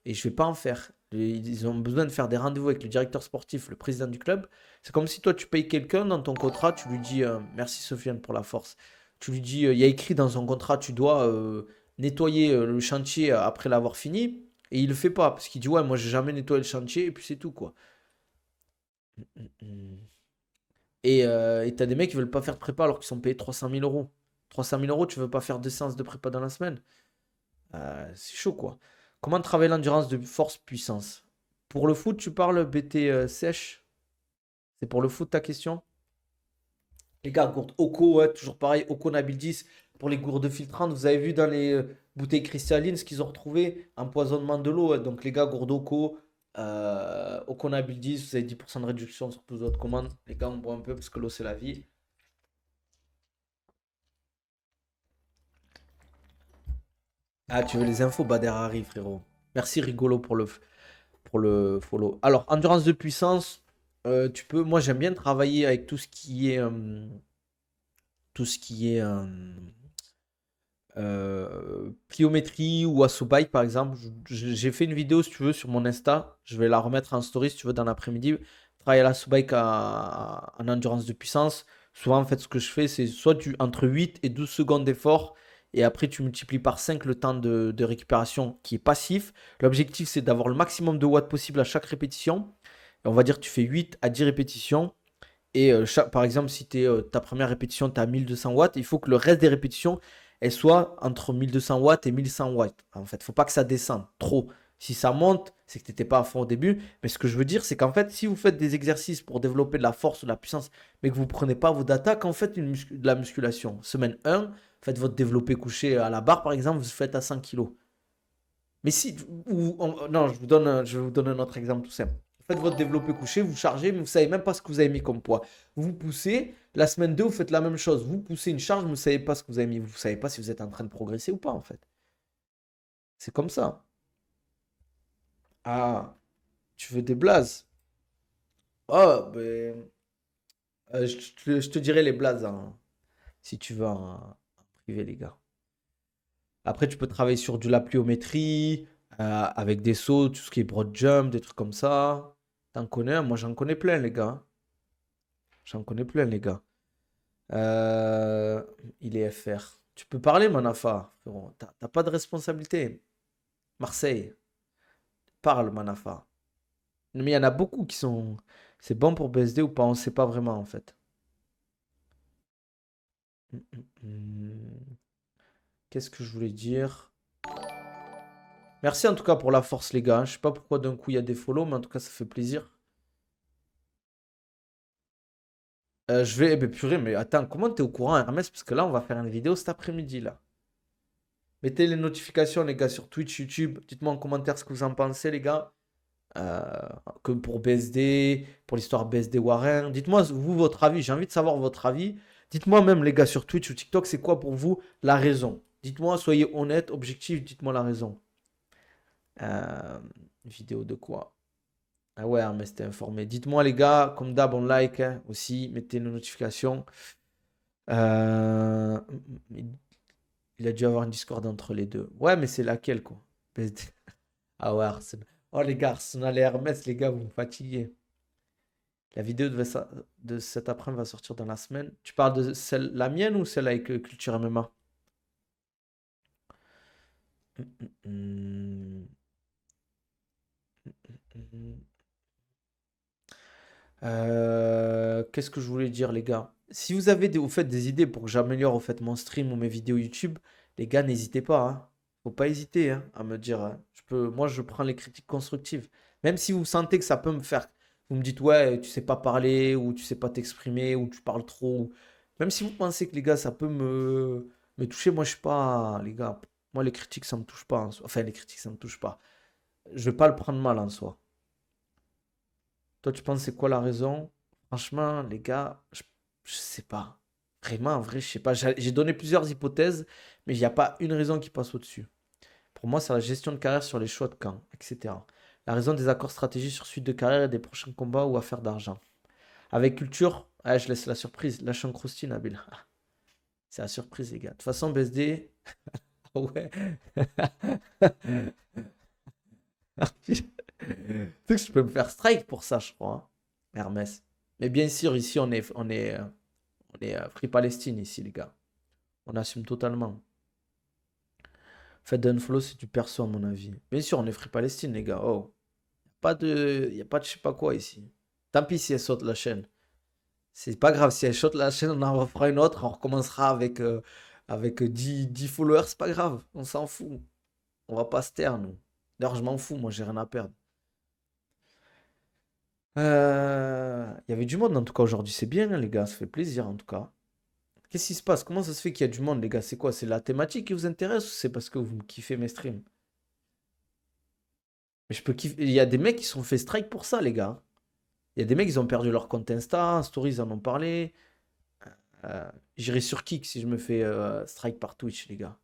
S1: et je vais pas en faire. Ils ont besoin de faire des rendez-vous avec le directeur sportif, le président du club. C'est comme si toi tu payes quelqu'un dans ton contrat, tu lui dis, merci Sofiane pour la force. Tu lui dis, il y a écrit dans son contrat, tu dois nettoyer le chantier après l'avoir fini. Et il le fait pas, parce qu'il dit, ouais, moi j'ai jamais nettoyé le chantier, et puis c'est tout, quoi. Mm, mm. Et t'as des mecs qui veulent pas faire de prépa alors qu'ils sont payés 300 000 euros. 300 000 euros, tu veux pas faire 2 séances de prépa dans la semaine? C'est chaud, quoi. Comment travailler l'endurance de force-puissance? Pour le foot, tu parles BT sèche? C'est pour le foot ta question? Les gars, gourde Oko, ouais, toujours pareil, Oko Nabil 10. Pour les gourdes filtrantes, vous avez vu dans les bouteilles cristallines ce qu'ils ont retrouvé? Empoisonnement de l'eau, ouais. Donc les gars, gourde Oko, Oko Nabil 10, vous avez 10% de réduction sur toutes votre commandes. Les gars, on boit un peu parce que l'eau, c'est la vie. Ah, tu veux les infos? Bader arrive, frérot. Merci, rigolo, pour le follow. Alors, endurance de puissance, tu peux. Moi, j'aime bien travailler avec tout ce qui est pliométrie ou assaut bike, par exemple. J'ai fait une vidéo, si tu veux, sur mon Insta. Je vais la remettre en story, si tu veux, dans l'après-midi. Travailler à l'assaut bike en endurance de puissance. Souvent, en fait, ce que je fais, c'est soit entre 8 et 12 secondes d'effort. Et après, tu multiplies par 5 le temps de récupération qui est passif. L'objectif, c'est d'avoir le maximum de watts possible à chaque répétition. Et on va dire que tu fais 8 à 10 répétitions. Et par exemple, si ta première répétition, tu as 1200 watts, il faut que le reste des répétitions, elles soient entre 1200 watts et 1100 watts. En fait, il ne faut pas que ça descende trop. Si ça monte, c'est que tu n'étais pas à fond au début. Mais ce que je veux dire, c'est qu'en fait, si vous faites des exercices pour développer de la force ou de la puissance, mais que vous ne prenez pas vos data, quand vous faites de la musculation, semaine 1, faites votre développé couché à la barre, par exemple, vous faites à 100 kilos. Mais si, non, je vais vous donner un autre exemple tout simple. faites votre développé couché, vous chargez, mais vous savez même pas ce que vous avez mis comme poids. Vous poussez, la semaine 2, vous faites la même chose. Vous poussez une charge, mais vous ne savez pas ce que vous avez mis. Vous ne savez pas si vous êtes en train de progresser ou pas, en fait. C'est comme ça. Ah, tu veux des blazes? Oh, ben, je te dirai les blazes, hein, si tu veux en privé, les gars. Après, tu peux travailler sur de la pliométrie, avec des sauts, tout ce qui est broad jump, des trucs comme ça. T'en connais un? Moi, j'en connais plein, les gars. J'en connais plein, les gars. Euh, il est FR. Tu peux parler, Manafa, frérot. T'as pas de responsabilité. Marseille, parle, Manafa. Mais il y en a beaucoup qui sont. C'est bon pour BSD ou pas? On sait pas vraiment, en fait. Hum, Qu'est-ce que je voulais dire? Merci en tout cas pour la force, les gars. Je sais pas pourquoi d'un coup il y a des follow, mais en tout cas, ça fait plaisir. Je vais. Eh ben, purée, mais attends, comment t'es au courant, Hermès? Parce que là, on va faire une vidéo cet après-midi, là. Mettez les notifications, les gars, sur Twitch, YouTube. Dites-moi en commentaire ce que vous en pensez, les gars. Euh, que pour BSD, pour l'histoire BSD Warren. Dites-moi, vous, votre avis. J'ai envie de savoir votre avis. Dites-moi même, les gars, sur Twitch ou TikTok, c'est quoi pour vous la raison? Dites-moi, soyez honnête, objectif, dites-moi la raison. Euh, Vidéo de quoi? Ah ouais, mais c'était informé. Dites-moi, les gars, comme d'hab, on like hein, aussi. Mettez nos notifications. Euh, il a dû avoir une discorde entre les deux. Ouais, mais c'est laquelle, quoi? PSD. Ah ouais, Arsenal. Oh, les gars, Arsenal et Hermès, les gars, vous me fatiguez. La vidéo de cet après-midi va sortir dans la semaine. Tu parles de celle, la mienne ou celle avec Culture MMA? Hum, hum, hum. Qu'est-ce que je voulais dire, les gars? Si vous avez au fait, des idées pour que j'améliore au fait, mon stream ou mes vidéos YouTube, les gars, n'hésitez pas. Hein. Faut pas hésiter hein, à me dire. Hein. Moi, je prends les critiques constructives. Même si vous sentez que ça peut me faire. Vous me dites, ouais, tu sais pas parler, ou tu sais pas t'exprimer, ou tu parles trop. Même si vous pensez que les gars, ça peut me toucher, moi, je suis pas. Les gars, moi, les critiques, ça me touche pas en soi. Enfin, les critiques, ça me touche pas. Je vais pas le prendre mal en soi. Toi, tu penses c'est quoi la raison? Franchement, les gars, je sais pas. Vraiment, en vrai, je sais pas. J'ai donné plusieurs hypothèses, mais il n'y a pas une raison qui passe au-dessus. Pour moi, c'est la gestion de carrière sur les choix de camp, etc. La raison des accords stratégiques sur suite de carrière et des prochains combats ou affaires d'argent. Avec culture, ah, je laisse la surprise. Lâche un croustille, Nabil. C'est la surprise, les gars. De toute façon, BSD. Ouais. Tu sais que je peux me faire strike pour ça, je crois. Hein, Hermès. Mais bien sûr, ici, on est Free Palestine, ici, les gars. On assume totalement. Faites d'unfollow si tu perçois, à mon avis. Bien sûr, on est Free Palestine, les gars. Oh. Il y a pas de je sais pas quoi ici. Tant pis si elle saute la chaîne. C'est pas grave, si elle saute la chaîne, on en refera une autre. On recommencera avec 10 followers. C'est pas grave, on s'en fout. On va pas se taire, nous. D'ailleurs, je m'en fous, moi, j'ai rien à perdre. Il y avait du monde en tout cas aujourd'hui, c'est bien hein, les gars, ça fait plaisir en tout cas. Qu'est-ce qui se passe? Comment ça se fait qu'il y a du monde les gars? C'est quoi? C'est la thématique qui vous intéresse ou c'est parce que vous kiffez mes streams? Mais je peux kiffer. Il y a des mecs qui se sont fait strike pour ça les gars. Il y a des mecs qui ont perdu leur compte Insta, Stories ils en ont parlé. J'irai sur Kick si je me fais strike par Twitch les gars.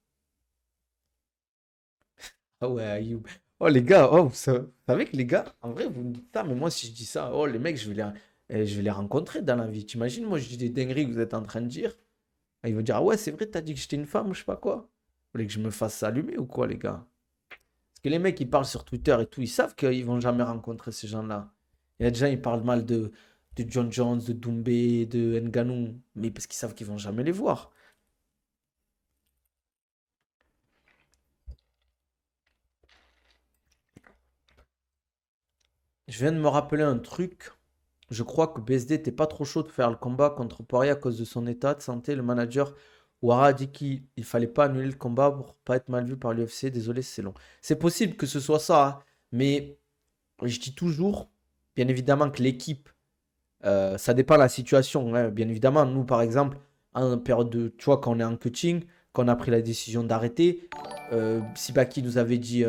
S1: Ah ouais, Ayoub. Oh les gars, oh, vous savez que les gars, en vrai vous me dites ça, mais moi si je dis ça, oh les mecs je vais les rencontrer dans la vie. T'imagines, moi je dis des dingueries que vous êtes en train de dire. Ah, ils vont dire, ah ouais, c'est vrai, t'as dit que j'étais une femme ou je sais pas quoi. Vous voulez que je me fasse allumer ou quoi, les gars? Parce que les mecs, ils parlent sur Twitter et tout, ils savent qu'ils vont jamais rencontrer ces gens-là. Il y a des gens, ils parlent mal de John Jones, de Doumbé, de Ngannou, mais parce qu'ils savent qu'ils vont jamais les voir. Je viens de me rappeler un truc. Je crois que BSD n'était pas trop chaud de faire le combat contre Poirier à cause de son état de santé. Le manager Ouara a dit qu'il ne fallait pas annuler le combat pour pas être mal vu par l'UFC. Désolé, c'est long. C'est possible que ce soit ça, hein, mais je dis toujours, bien évidemment, que l'équipe, ça dépend de la situation. Hein. Bien évidemment, nous, par exemple, en période de, tu vois, quand on est en coaching, quand on a pris la décision d'arrêter, Sibaki nous avait dit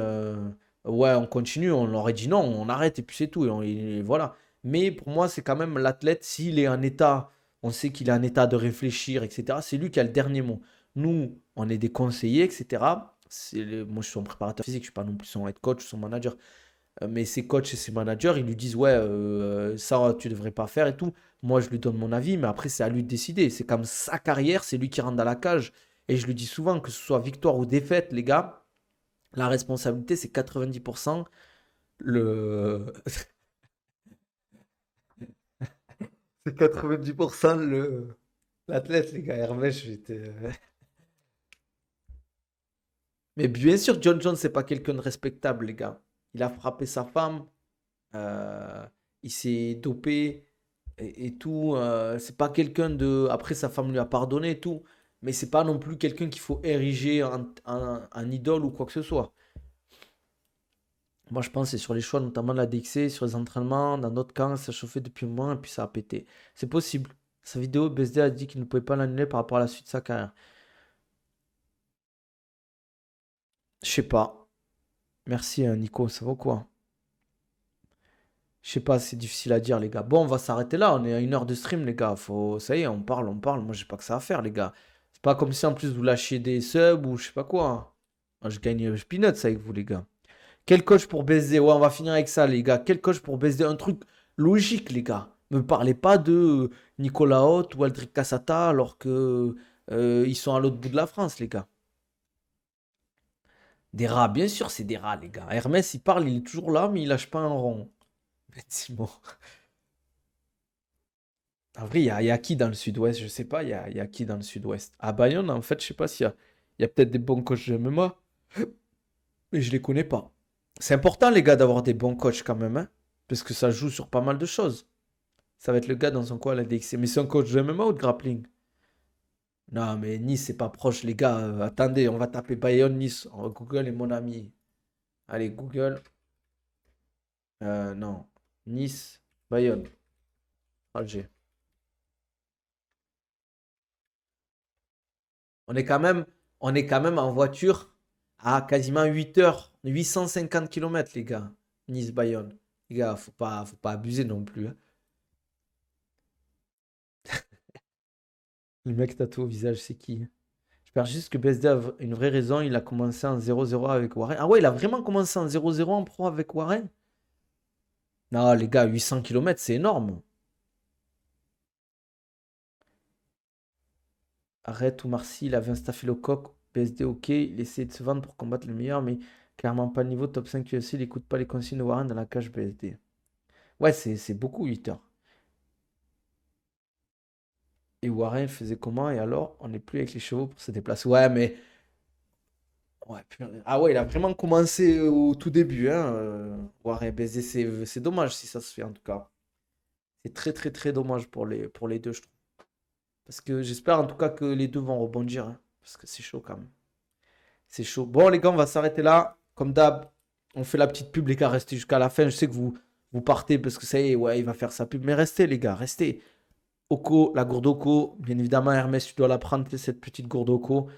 S1: Ouais, on continue, on leur aurait dit non, on arrête et puis c'est tout. Et voilà. Mais pour moi, c'est quand même l'athlète, s'il est en état, on sait qu'il est en état de réfléchir, etc. C'est lui qui a le dernier mot. Nous, on est des conseillers, etc. Moi, je suis son préparateur physique, je suis pas non plus son head coach, son manager. Mais ses coachs et ses managers, ils lui disent, ouais, ça, tu devrais pas faire et tout. Moi, je lui donne mon avis, mais après, c'est à lui de décider. C'est comme sa carrière, c'est lui qui rentre dans la cage. Et je lui dis souvent, que ce soit victoire ou défaite, les gars, la responsabilité, c'est 90%. Le... C'est 90% l'athlète, les gars. Hermès, Mais bien sûr, John Jones, c'est pas quelqu'un de respectable, les gars. Il a frappé sa femme, euh, il s'est dopé et tout. C'est pas quelqu'un de. Après, sa femme lui a pardonné et tout. Mais c'est pas non plus quelqu'un qu'il faut ériger en idole ou quoi que ce soit. Moi, je pense que c'est sur les choix, notamment de la DXC, sur les entraînements, dans notre camp, ça chauffait depuis un moment et puis ça a pété. C'est possible. Sa vidéo, BSD a dit qu'il ne pouvait pas l'annuler par rapport à la suite de sa carrière. Je sais pas. Merci, Nico, ça vaut quoi? Je sais pas, c'est difficile à dire, les gars. Bon, on va s'arrêter là. On est à 1 heure de stream, les gars. Faut... Ça y est, on parle, on parle. Moi, j'ai pas que ça à faire, les gars. C'est pas comme si en plus vous lâchiez des subs ou je sais pas quoi. Moi, je gagne peanuts avec vous, les gars. Quel coach pour BSD? Ouais, on va finir avec ça, les gars. Quel coach pour BSD? Un truc logique, les gars. Me parlez pas de Nicolas Haute ou Aldric Cassata alors que ils sont à l'autre bout de la France, les gars. Des rats, bien sûr, c'est des rats, les gars. Hermès, il parle, il est toujours là, mais il lâche pas un rond. Effectivement. En vrai, il y a qui dans le sud-ouest? Je sais pas, il y a qui dans le sud-ouest? À Bayonne, en fait, je sais pas s'il y a peut-être des bons coachs de MMA, mais je les connais pas. C'est important, les gars, d'avoir des bons coachs quand même, hein, parce que ça joue sur pas mal de choses. Ça va être le gars dans son coin à la DXC. Mais c'est un coach de MMA ou de grappling? Non, mais Nice, c'est pas proche, les gars. Attendez, on va taper Bayonne, Nice. Google est mon ami. Allez, Google. Non. Nice, Bayonne, Alger. On est quand même, on est quand même en voiture à quasiment 8 heures, 850 kilomètres, les gars. Nice-Bayonne. Les gars, faut pas abuser non plus, hein. Le mec tatoué au visage, c'est qui? J'espère juste que BSD a une vraie raison. Il a commencé en 0-0 avec Warren. Ah ouais, il a vraiment commencé en 0-0 en pro avec Warren? Non, les gars, 800 kilomètres, c'est énorme. Arrête ou Marcy, il avait un staphylocoque. BSD, ok. Il essaie de se vendre pour combattre le meilleur, mais clairement pas le niveau top 5 UFC. Il n'écoute pas les consignes de Warren dans la cage BSD. Ouais, c'est beaucoup 8 heures. Et Warren faisait comment? Et alors, on n'est plus avec les chevaux pour se déplacer. Ouais, mais. Ouais, ah ouais, il a vraiment commencé au tout début, hein. Warren BSD, c'est dommage si ça se fait en tout cas. C'est très très très dommage pour les deux, je trouve. Parce que j'espère en tout cas que les deux vont rebondir, hein, parce que c'est chaud quand même. C'est chaud. Bon, les gars, on va s'arrêter là. Comme d'hab, on fait la petite pub, les gars. Restez jusqu'à la fin. Je sais que vous partez parce que ça y est, ouais, il va faire sa pub. Mais restez, les gars, restez. Oko, la gourde Oko. Bien évidemment, Hermès, tu dois la prendre, cette petite gourde Oko.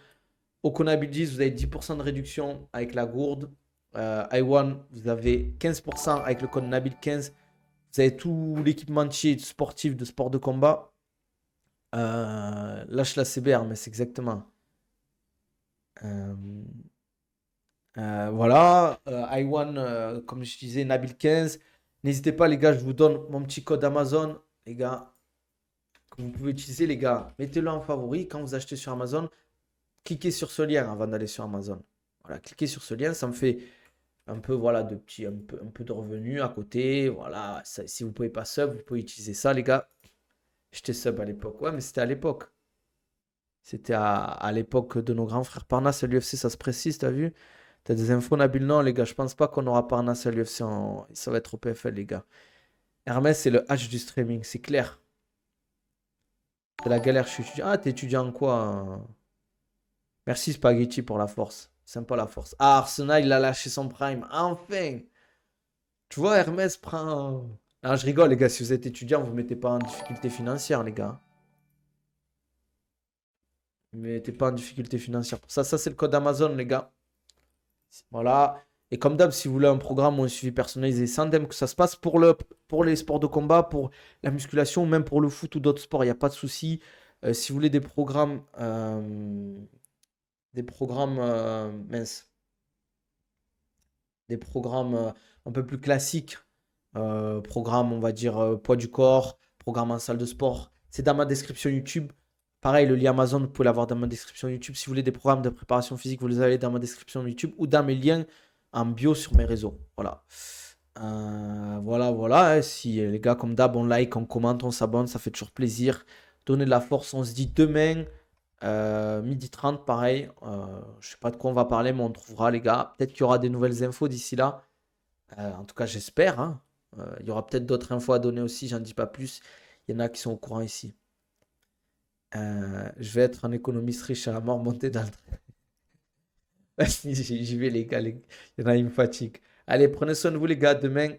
S1: Oko Nabil 10, vous avez 10% de réduction avec la gourde. iWan, vous avez 15% avec le code Nabil15. Vous avez tout l'équipementier sportif de sport de combat. Lâche la CBR, mais c'est exactement. Euh, voilà. iWan, comme je disais, Nabil15. N'hésitez pas, les gars, je vous donne mon petit code Amazon, les gars, que vous pouvez utiliser, les gars. Mettez-le en favori quand vous achetez sur Amazon. Cliquez sur ce lien avant d'aller sur Amazon. Voilà, cliquez sur ce lien, ça me fait un peu, voilà, un peu de revenus à côté. Voilà, si vous ne pouvez pas sub, vous pouvez utiliser ça, les gars. J'étais sub à l'époque. Ouais, mais c'était à l'époque. C'était à l'époque de nos grands frères Parnasse à l'UFC, ça se précise, t'as vu? T'as des infos, Nabil? Non, les gars, je pense pas qu'on aura Parnasse à l'UFC. Ça va être au PFL, les gars. Hermès, c'est le H du streaming, c'est clair. C'est la galère, je suis étudiant. Ah, t'es étudiant en quoi, hein? Merci Spaghetti pour la force. Sympa la force. Ah, Arsenal, il a lâché son prime. Enfin! Tu vois, Hermès prend. Ah, je rigole, les gars. Si vous êtes étudiant, vous ne mettez pas en difficulté financière, les gars. Vous ne mettez pas en difficulté financière. Pour ça, c'est le code Amazon, les gars. Voilà. Et comme d'hab, si vous voulez un programme ou un suivi personnalisé sans DEM, que ça se passe pour les sports de combat, pour la musculation, même pour le foot ou d'autres sports, il n'y a pas de souci. Si vous voulez mince, des programmes un peu plus classiques, programme, on va dire, poids du corps, programme en salle de sport, c'est dans ma description YouTube. Pareil, le lien Amazon, vous pouvez l'avoir dans ma description YouTube. Si vous voulez des programmes de préparation physique, vous les avez dans ma description YouTube ou dans mes liens en bio sur mes réseaux. Voilà. Voilà. Si les gars, comme d'hab, on like, on commente, on s'abonne, ça fait toujours plaisir. Donnez de la force. On se dit demain, 12h30, pareil. Je sais pas de quoi on va parler, mais on trouvera, les gars. Peut-être qu'il y aura des nouvelles infos d'ici là. En tout cas, j'espère, hein. Il y aura peut-être d'autres infos à donner aussi, j'en dis pas plus. Il y en a qui sont au courant ici. Je vais être un économiste riche à la mort monté dans le train. J'y vais, les gars. Il y en a, ils me fatiguent. Allez, prenez soin de vous, les gars. Demain,